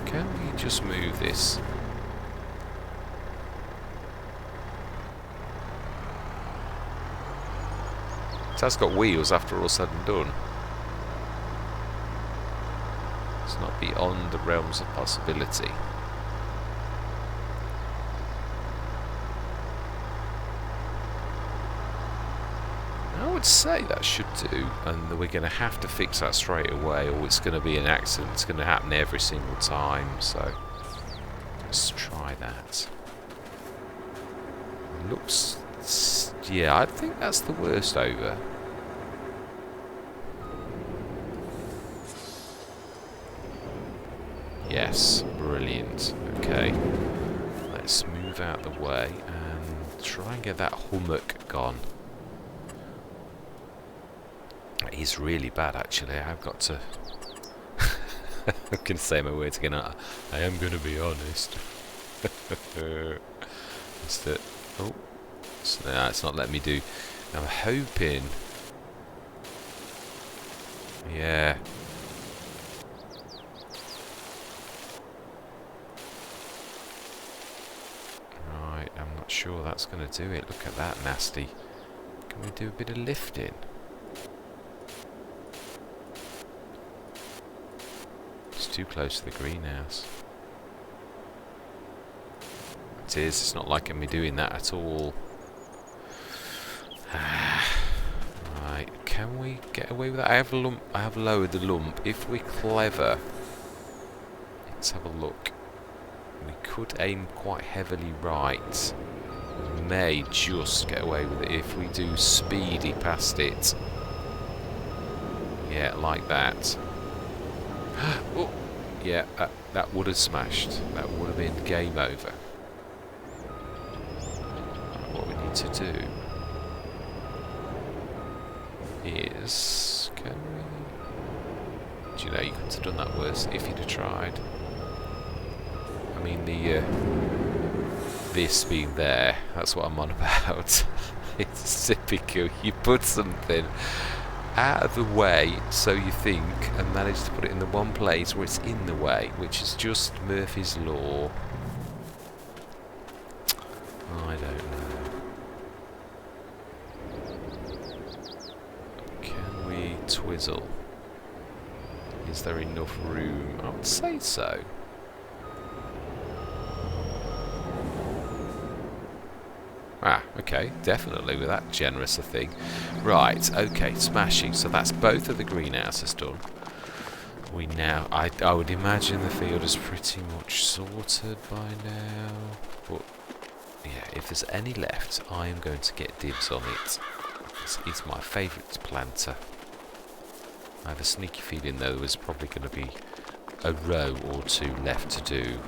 A: Can we just move this? It has got wheels after all said and done. It's not beyond the realms of possibility. I would say that should do, and we're going to have to fix that straight away, or it's going to be an accident. It's going to happen every single time, so let's try that. Looks... yeah, I think that's the worst over. Yes, brilliant. Okay, let's move out the way and try and get that hummock gone. It is really bad, actually. I've got to... I'm going to say my words again. I am going to be honest. It's that... Oh. So, no, it's not letting me do... I'm hoping... Yeah. Right, I'm not sure that's going to do it. Look at that nasty. Can we do a bit of lifting? It's too close to the greenhouse. It is. It's not liking me doing that at all. Right, can we get away with that? I have lowered the lump. If we're clever, let's have a look. We could aim quite heavily right. We may just get away with it if we do speedy past it. Yeah, like that. Oh, yeah, that would have smashed. That would have been game over. What we need to do is... Can we... Do you know, you could have done that worse if you'd have tried. I mean, this being there, that's what I'm on about. It's typical. You put something out of the way, so you think, and manage to put it in the one place where it's in the way, which is just Murphy's Law. I don't know. Can we twizzle? Is there enough room? I would say so. Ah, okay, definitely with that generous a thing. Right, okay, smashing. So that's both of the greenhouses done. We now, I would imagine the field is pretty much sorted by now. But, yeah, if there's any left, I am going to get dibs on it. It's my favourite planter. I have a sneaky feeling, though, there's probably going to be a row or two left to do.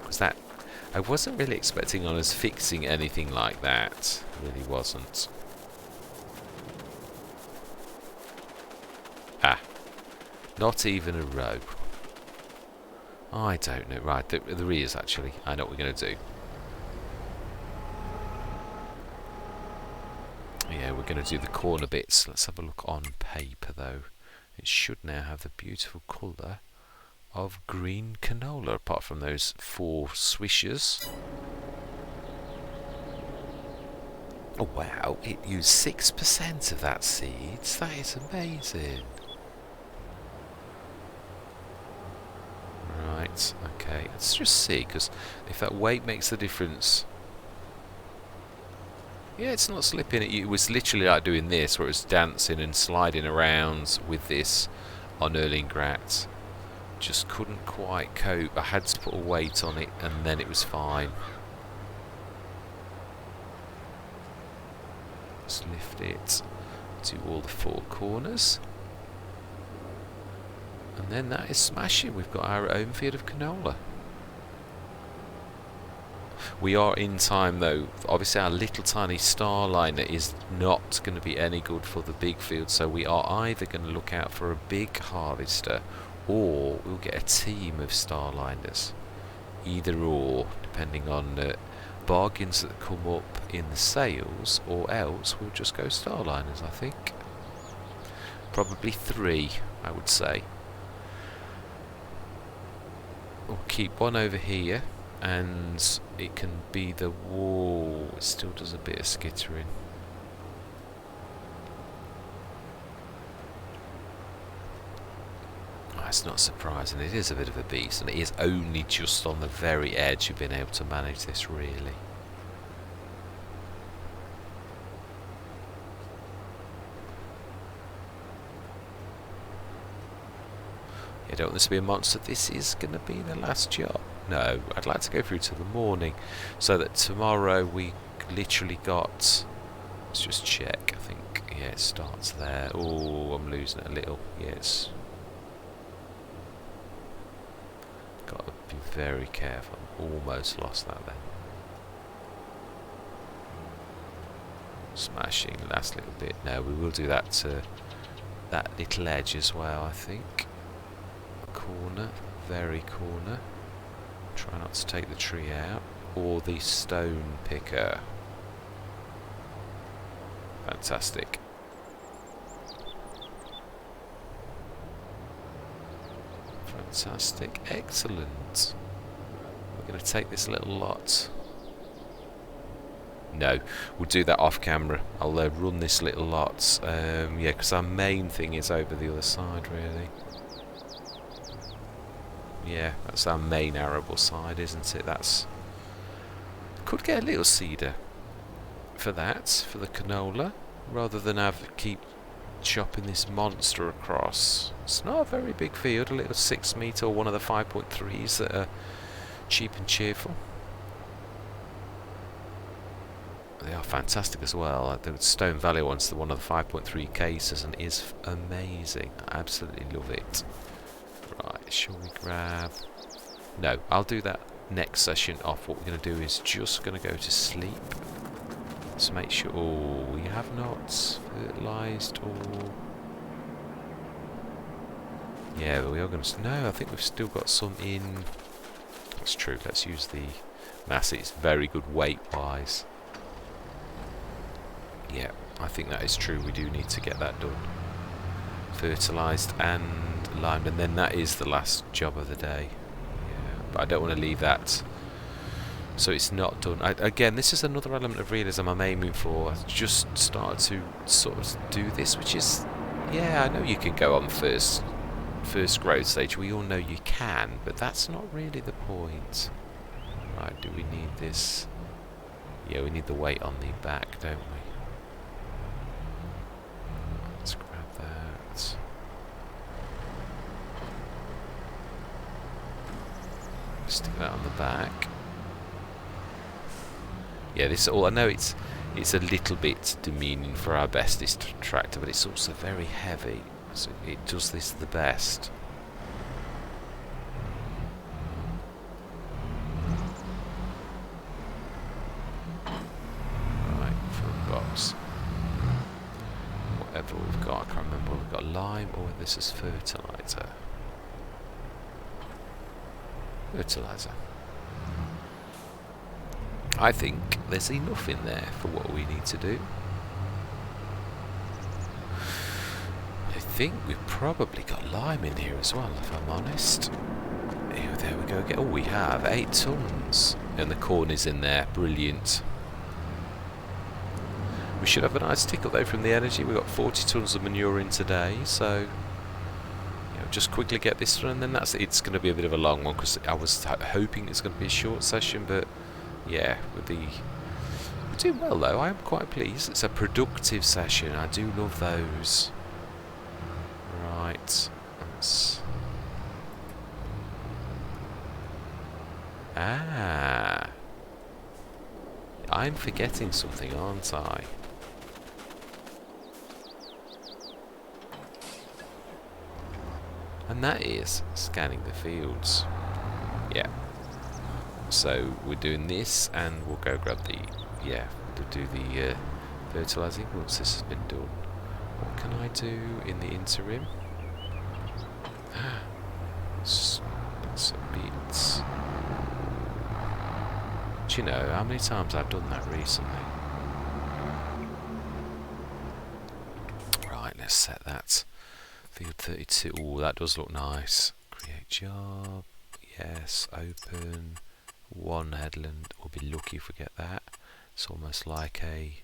A: Because that... I wasn't really expecting on us fixing anything like that. Really wasn't. Ah. Not even a row. I don't know. Right, there is actually. I know what we're going to do. Yeah, we're going to do the corner bits. Let's have a look on paper, though. It should now have the beautiful colour of green canola, apart from those 4 swishers. Oh wow, it used 6% of that seeds. That is amazing. Right, okay, let's just see, because if that weight makes the difference... Yeah, it's not slipping. It was literally like doing this, where it was dancing and sliding around with this on Erlingrat. Just couldn't quite cope. I had to put a weight on it and then it was fine. Let's lift it to all the 4 corners. And then that is smashing. We've got our own field of canola. We are in time though. Obviously our little tiny starliner is not going to be any good for the big field, so we are either going to look out for a big harvester or we'll get a team of starliners. Either or, depending on bargains that come up in the sales, or else we'll just go starliners, I think. Probably 3, I would say. We'll keep one over here, and it can be the wall. It still does a bit of skittering. That's not surprising. It is a bit of a beast, and it is only just on the very edge you've been able to manage this, really. You don't want this to be a monster. This is going to be the last job. No, I'd like to go through to the morning, so that tomorrow we literally got... Let's just check. I think, yeah, it starts there. Oh, I'm losing it a little. Yes. Got to be very careful. Almost lost that then. Smashing last little bit. No, we will do that to that little edge as well, I think. Corner, very corner. Try not to take the tree out. Or the stone picker. Fantastic. Fantastic. Excellent. We're going to take this little lot. No, we'll do that off camera. I'll run this little lot. Yeah, because our main thing is over the other side, really. Yeah, that's our main arable side, isn't it? That's... Could get a little seeder for that, for the canola, rather than keep chopping this monster across. It's not a very big field, a little 6 metre or one of the 5.3s that are cheap and cheerful. They are fantastic as well. The Stone Valley one's one of the 5.3 cases and is amazing. I absolutely love it. Right, shall we grab... No, I'll do that next session off. What we're going to do is just going to go to sleep. Let's make sure... Oh, we have not fertilised or... Yeah, but we are going to... No, I think we've still got some in... That's true. Let's use the mass. It's very good weight-wise. Yeah, I think that is true. We do need to get that done. Fertilised and limed, and then that is the last job of the day. Yeah, but I don't want to leave that so it's not done. Again, this is another element of realism I'm aiming for. I've just started to sort of do this, which is, yeah, I know you can go on first growth stage. We all know you can, but that's not really the point. Right, do we need this? Yeah, we need the weight on the back, don't we? Let's grab that. Stick that on the back. Yeah, this all I know it's a little bit demeaning for our bestest tractor, but it's also very heavy, so it does this the best. Right, front box. Whatever we've got, I can't remember whether we've got lime or whether this is fertiliser. Fertiliser. I think there's enough in there for what we need to do. I think we've probably got lime in here as well, if I'm honest. Ew, there we go. Oh, we have 8 tons. And the corn is in there. Brilliant. We should have a nice tick up though from the energy. We've got 40 tons of manure in today, so just quickly get this done, and then that's it. It's going to be a bit of a long one because I was hoping it's going to be a short session, but yeah, we're doing well though. I am quite pleased. It's a productive session. I do love those. Right. I'm forgetting something, aren't I? And that is scanning the fields. Yeah. So we're doing this, and we'll go grab the... Yeah, we'll do the fertilising once this has been done. What can I do in the interim? That's a bit... Do you know how many times I've done that recently? Right, let's set that. Field 32. Oh, that does look nice. Create job. Yes, open. One headland. We'll be lucky if we get that. It's almost like a...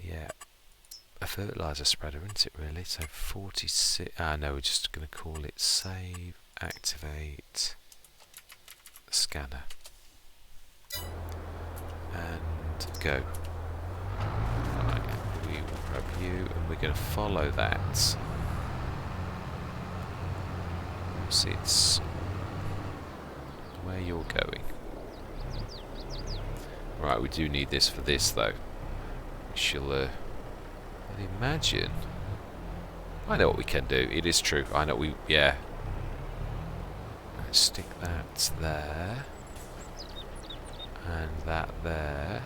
A: Yeah. A fertiliser spreader, isn't it, really? So 46... no, we're just going to call it save, activate, scanner. And go. Right, we will grab you, and we're going to follow that. It's where you're going. Right, we do need this for this though. We shall I'd imagine. I know what we can do. It is true. I know yeah. Let's stick that there. And that there.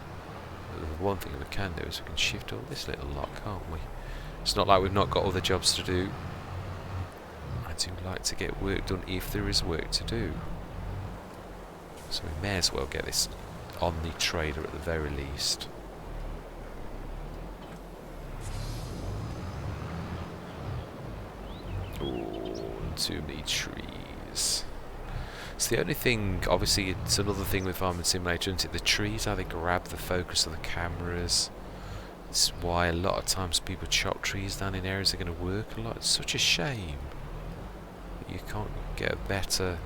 A: the one thing we can do is we can shift all this little lot, can't we? It's not like we've not got other jobs to do. I do like to get work done if there is work to do. So we may as well get this on the trader at the very least. Oh, too many trees. It's the only thing, obviously it's another thing with Farming Simulator, isn't it? The trees, how they grab the focus of the cameras. It's why a lot of times people chop trees down in areas that are going to work a lot. It's such a shame that you can't get a better...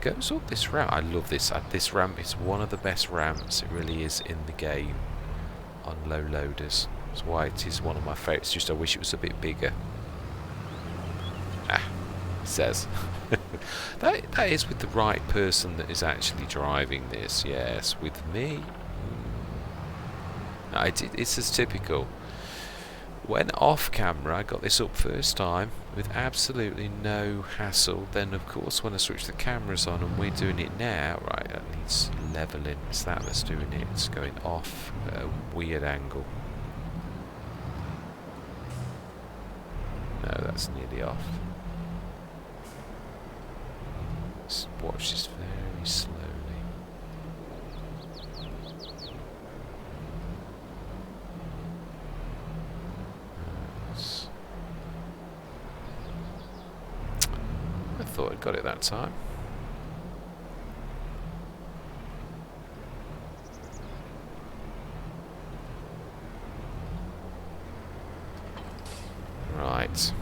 A: Goes up this ramp. I love this. This ramp is one of the best ramps, it really is, in the game on low loaders. That's why it is one of my favourites. Just I wish it was a bit bigger. Ah, it says. that is with the right person that is actually driving this. Yes, with me. No, it's as typical. When off camera, I got this up first time with absolutely no hassle. Then, of course, when I switch the cameras on and we're doing it now, right, that needs levelling. It's that that's doing it. It's going off at a weird angle. No, that's nearly off. Let's watch this very slowly. I thought I'd got it that time. Right.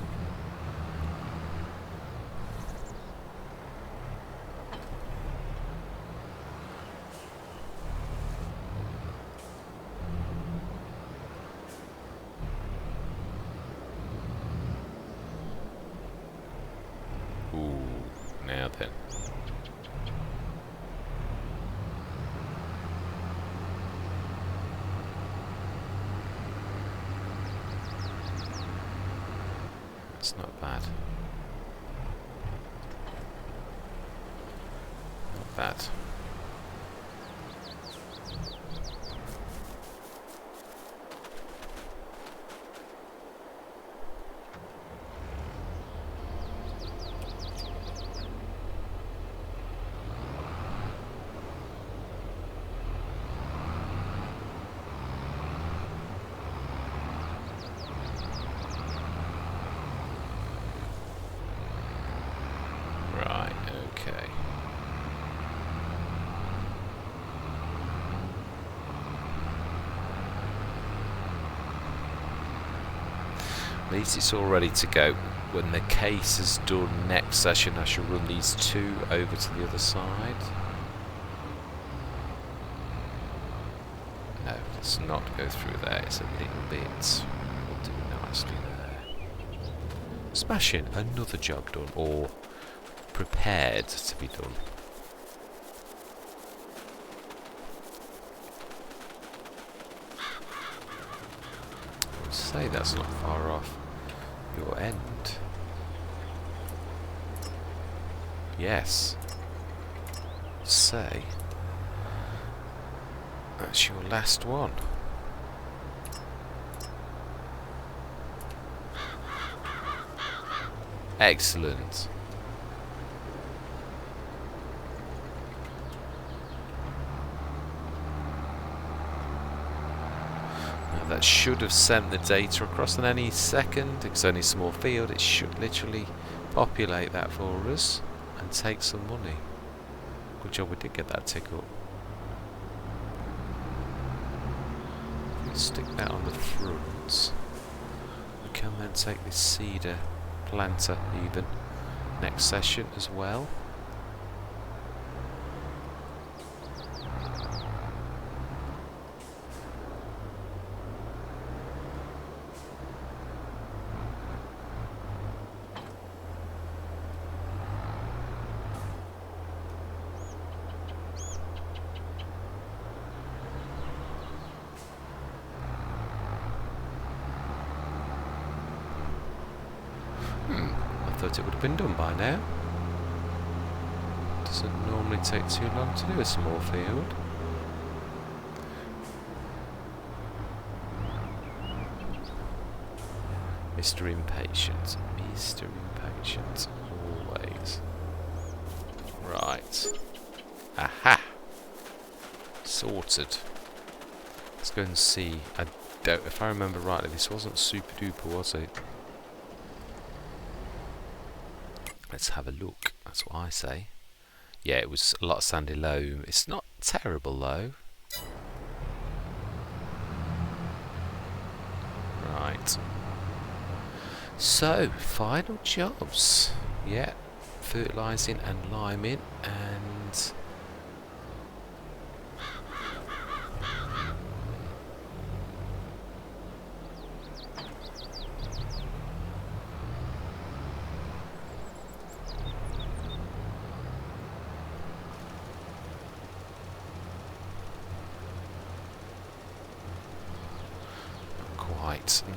A: Ooh, now then. That's not bad. Not bad. Okay. At least it's all ready to go. When the case is done next session, I shall run these two over to the other side. No, let's not go through there. It's a little bit. We'll do nicely there. Smashing, another job done, or prepared to be done. I would say that's not far off your end. Yes. Say that's your last one. Excellent. That should have sent the data across in any second. It's only a small field. It should literally populate that for us and take some money. Good job we did get that tick up. Stick that on the front. We can then take this cedar planter even next session as well. I thought it would have been done by now. Doesn't Doesn't normally take too long to do a small field. Mr. Impatient. Mr. Impatient. Always. Right. Aha! Sorted. Let's go and see. If I remember rightly, this wasn't super duper, was it? Let's have a look. That's what I say. Yeah, it was a lot of sandy loam. It's not terrible though. Right. So, final jobs. Yeah, fertilising and liming and...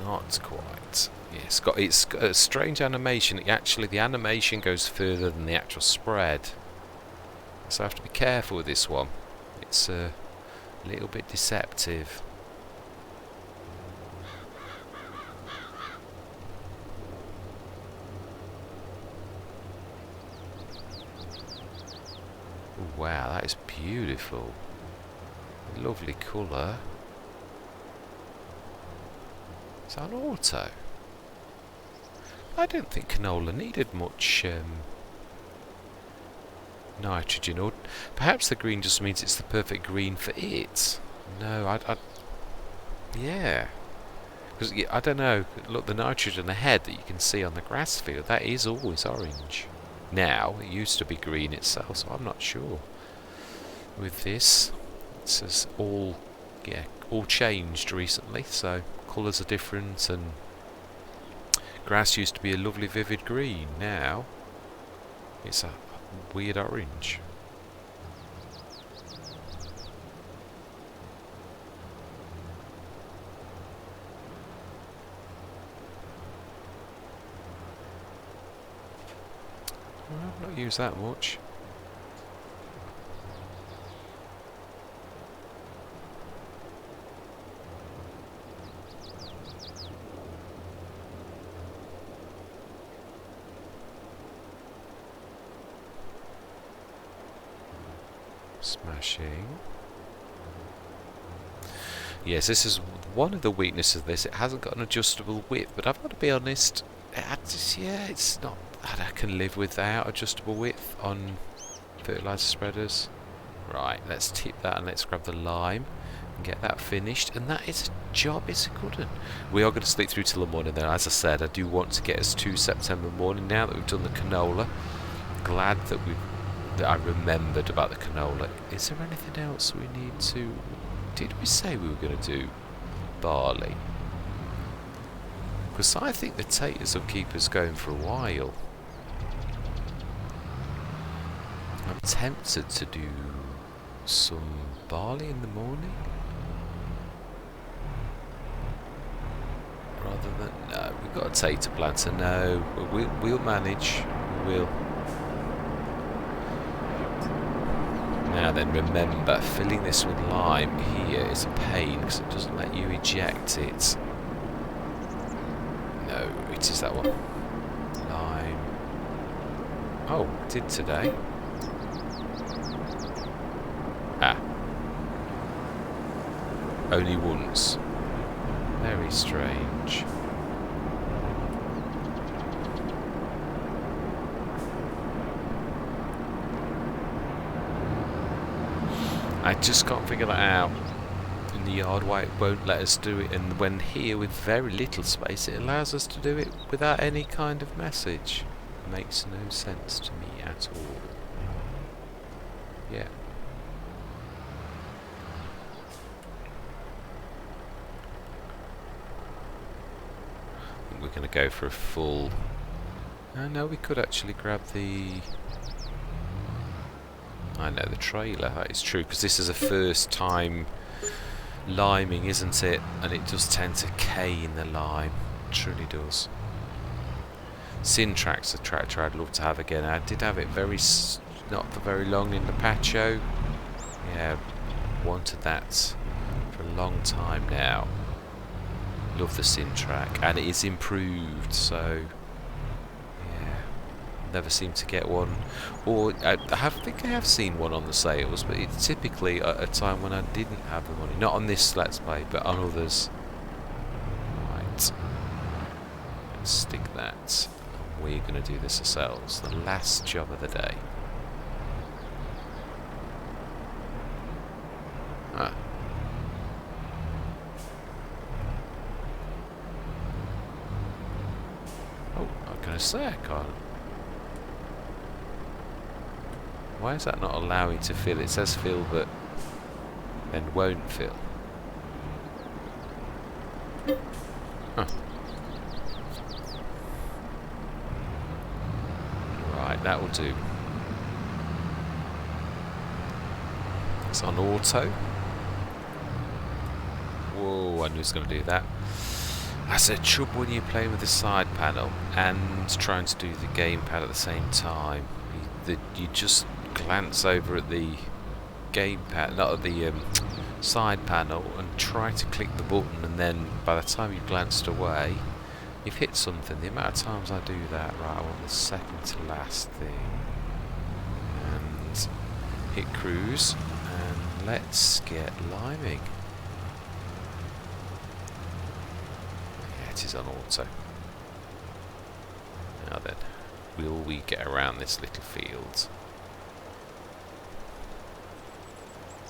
A: Not quite. Yeah, it's got a strange animation. Actually, the animation goes further than the actual spread. So I have to be careful with this one. It's a little bit deceptive. Ooh, wow, that is beautiful. Lovely colour. Is that an auto? I don't think canola needed much nitrogen, or perhaps the green just means it's the perfect green for it. No, yeah. Because I don't know. Look, the nitrogen ahead that you can see on the grass field, that is always orange. Now it used to be green itself, so I'm not sure. With this, it says all changed recently, so colours are different, and grass used to be a lovely vivid green. Now it's a weird orange. I've not used that much. Smashing. Yes, this is one of the weaknesses of this. It hasn't got an adjustable width, but I've got to be honest, it's not that I can live without adjustable width on fertiliser spreaders. Right, let's tip that and let's grab the lime and get that finished. And that is a job, it's a good one. We are going to sleep through till the morning though. As I said, I do want to get us to September morning now that we've done the canola. Glad that I remembered about the canola. Is there anything else we need to... Did we say we were going to do barley? Because I think the taters will keep us going for a while. I'm tempted to do some barley in the morning. Rather than... No, we've got a tater planter. No, we'll manage. We'll... Now then, remember, filling this with lime here is a pain because it doesn't let you eject it. No, it is that one. Lime. Oh, it did today. Ah. Only once. Very strange. I just can't figure that out in the yard why it won't let us do it, and when here with very little space it allows us to do it without any kind of message. It makes no sense to me at all. Yeah. I think we're going to go for a full... no, we could actually grab the... I know, the trailer, that is true, because this is a first time liming, isn't it? And it does tend to cane the lime. It truly does. Syntrax, a tractor I'd love to have again. I did have it very not for very long in the patio. Yeah, wanted that for a long time now. Love the Syntrack, and it is improved, so yeah, never seem to get one. Or I think I have seen one on the sales, but it's typically at a time when I didn't have the money. Not on this Let's Play, but on others. Right, let's stick that. We're going to do this ourselves. The last job of the day. Ah. Oh, I'm going to say I can't. Why is that not allowing to fill? It says fill, but then won't fill. Huh. Right, that will do. It's on auto. Whoa, I knew it was going to do that. That's a trouble when you're playing with the side panel and trying to do the gamepad at the same time. You just glance over at the gamepad, not at the side panel, and try to click the button, and then by the time you've glanced away, you've hit something. The amount of times I do that, right, I want the second to last thing. And hit cruise, and let's get liming. It is on auto. Now then, will we get around this little field?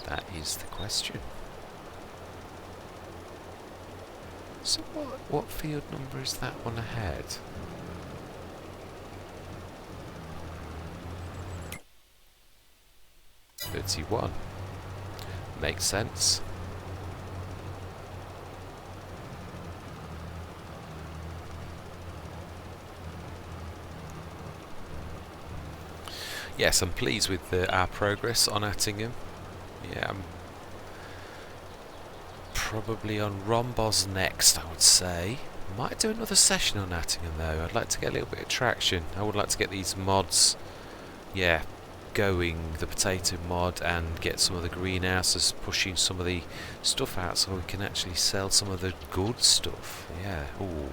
A: That is the question. So what field number is that one ahead? "31. Makes sense. Yes, I'm pleased with our progress on Attingham. Yeah, I'm probably on Rhombos next, I would say. Might do another session on Attingham though. I'd like to get a little bit of traction. I would like to get these mods, yeah, going. The potato mod, and get some of the greenhouses pushing some of the stuff out so we can actually sell some of the good stuff. Yeah, ooh.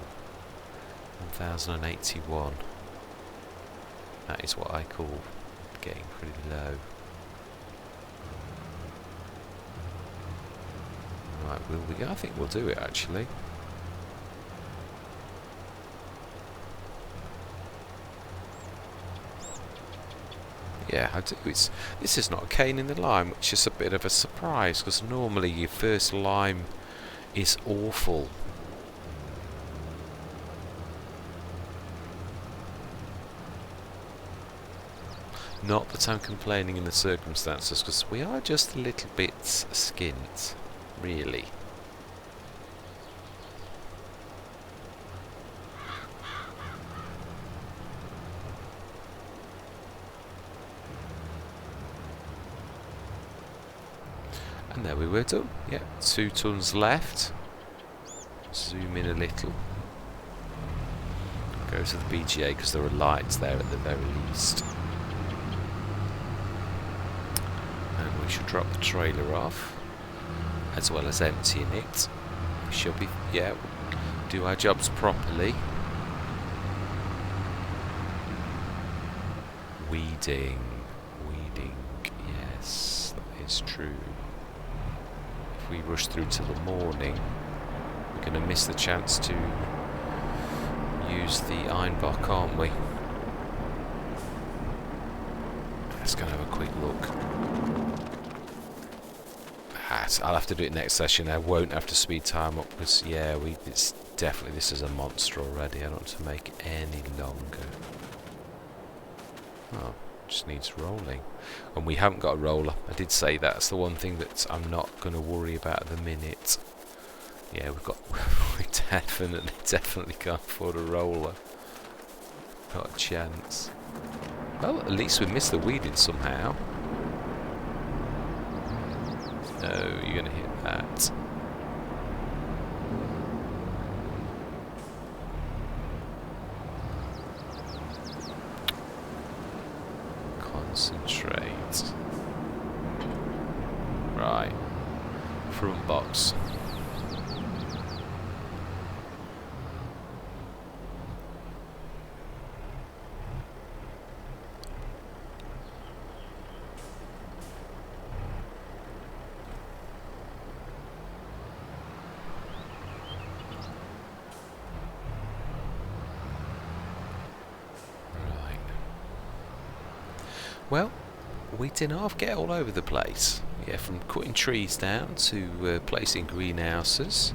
A: 1081. That is what I call getting pretty low. Right, will we? I think we'll do it actually. Yeah, I do. This is not a cane in the lime, which is a bit of a surprise, because normally your first lime is awful. Not that I'm complaining in the circumstances, because we are just a little bit skint, really. And there we were done. Yeah, 2 tons left. Zoom in a little. Go to the BGA because there are lights there at the very least. And we should drop the trailer off, as well as emptying it. We should be, yeah, do our jobs properly. Weeding, yes, that is true. If we rush through till the morning, we're going to miss the chance to use the Einbach, aren't we? Let's go and have a quick look. I'll have to do it next session. I won't have to speed time up because, yeah, it's definitely, this is a monster already. I don't want to make it any longer. Oh, just needs rolling. And we haven't got a roller. I did say that's the one thing that I'm not going to worry about at the minute. Yeah, we definitely can't afford a roller. Not a chance. Well, at least we missed the weeding somehow. No, you're going to hit that. Concentrate. front box. Right. Well, we didn't half get all over the place. Yeah, from cutting trees down to placing greenhouses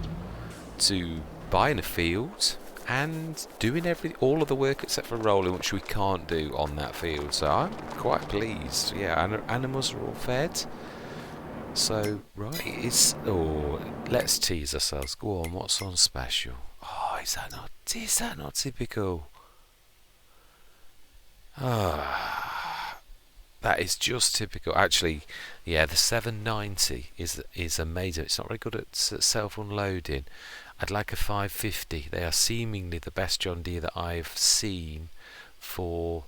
A: to buying a field and doing all of the work except for rolling, which we can't do on that field. So I'm quite pleased. Yeah, animals are all fed. So right, let's tease ourselves. Go on, what's on special? Oh, is that not typical? Ah, that is just typical. Actually, yeah, the 790 is amazing. It's not very good at self-unloading. I'd like a 550. They are seemingly the best John Deere that I've seen for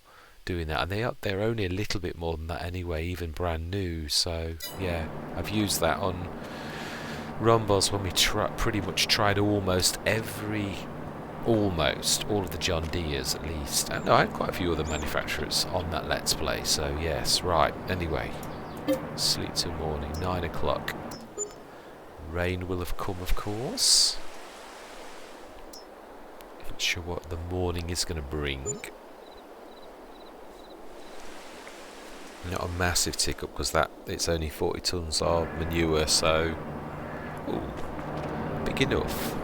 A: doing that, and they're only a little bit more than that anyway, even brand new. So yeah, I've used that on Rumbles when we pretty much tried almost all of the John Deeres at least, and I had quite a few other manufacturers on that Let's Play. So yes, right, anyway, sleep till morning, 9 o'clock. Rain will have come, of course. Not sure what the morning is going to bring. Not a massive tick up because it's only 40 tons of manure, so big enough.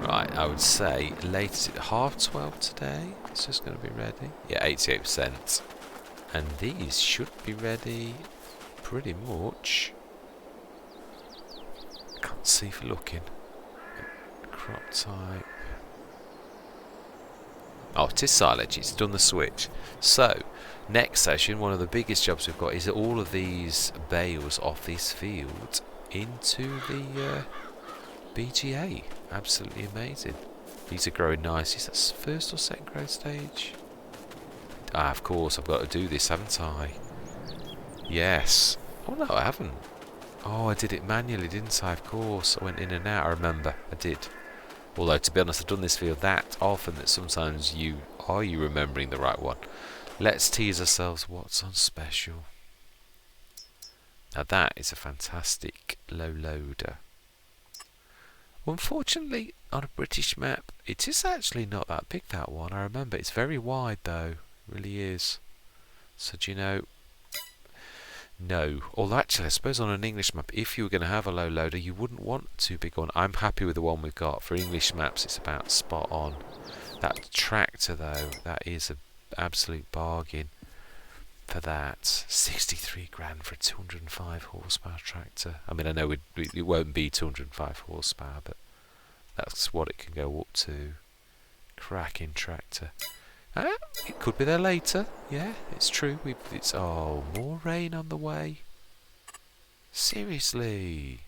A: Right, I would say latest at 12:30 today. It's just going to be ready. Yeah, 88%, and these should be ready pretty much. Can't see for looking. Crop type. Oh, it is silage. It's done the switch. So, next session, one of the biggest jobs we've got is all of these bales off this field into the BGA. Absolutely amazing. These are growing nice. Is that first or second growth stage? Ah, of course, I've got to do this, haven't I? Yes. Oh, no, I haven't. Oh, I did it manually, didn't I? Of course. I went in and out, I remember. I did. Although, to be honest, I've done this field that often that sometimes you remembering the right one. Let's tease ourselves what's on special. Now that is a fantastic low loader. Unfortunately, on a British map, it is actually not that big, that one. I remember it's very wide though. It really is. So do you know... No. Although actually, I suppose on an English map, if you were going to have a low loader, you wouldn't want too big one. I'm happy with the one we've got. For English maps, it's about spot on. That tractor, though, that is an absolute bargain for that. 63 grand for a 205 horsepower tractor. I mean, I know it won't be 205 horsepower, but that's what it can go up to. Cracking tractor. It could be there later. Yeah, it's true. Oh, more rain on the way. Seriously.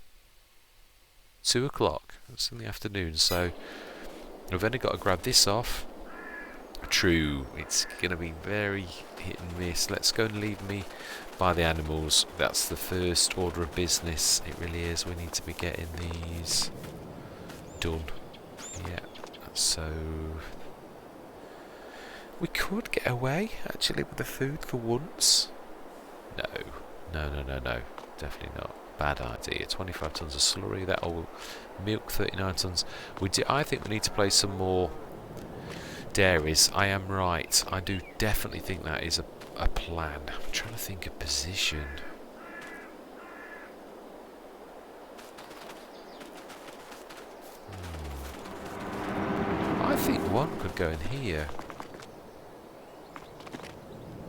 A: 2 o'clock. That's in the afternoon, so I've only got to grab this off. True, it's going to be very hit and miss. Let's go and leave me by the animals. That's the first order of business. It really is. We need to be getting these done. Yeah, so... We could get away, actually, with the food for once. No. Definitely not. Bad idea. 25 tons of slurry. That'll milk 39 tons. I think we need to place some more dairies. I am right. I do definitely think that is a plan. I'm trying to think of position. I think one could go in here.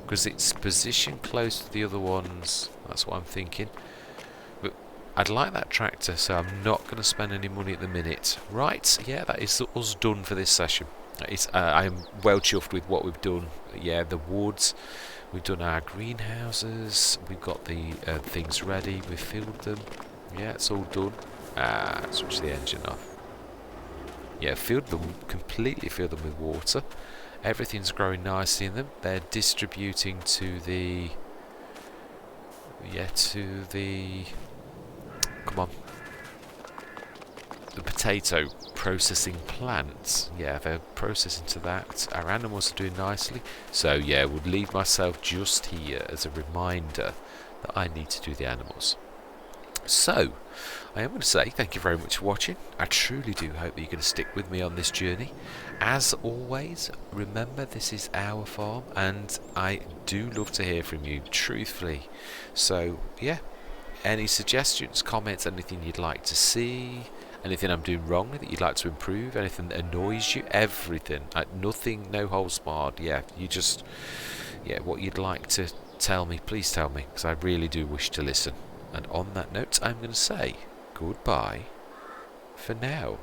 A: Because it's positioned close to the other ones. That's what I'm thinking. But I'd like that tractor, so I'm not going to spend any money at the minute. Right, yeah, that is us done for this session. I'm well chuffed with what we've done. Yeah, the woods. We've done our greenhouses. We've got the things ready. We've filled them. Yeah, it's all done. Switch the engine off. Yeah, completely filled them with water. Everything's growing nicely in them. They're distributing to the come on. The potato processing plant. Yeah, they're processing to that. Our animals are doing nicely. So yeah, would leave myself just here as a reminder that I need to do the animals. So, I am going to say thank you very much for watching. I truly do hope that you're going to stick with me on this journey. As always, remember this is our farm and I do love to hear from you, truthfully. So, yeah, any suggestions, comments, anything you'd like to see, anything I'm doing wrong that you'd like to improve, anything that annoys you, everything. Nothing, no holds barred. Yeah, what you'd like to tell me, please tell me, because I really do wish to listen. And on that note, I'm going to say goodbye for now.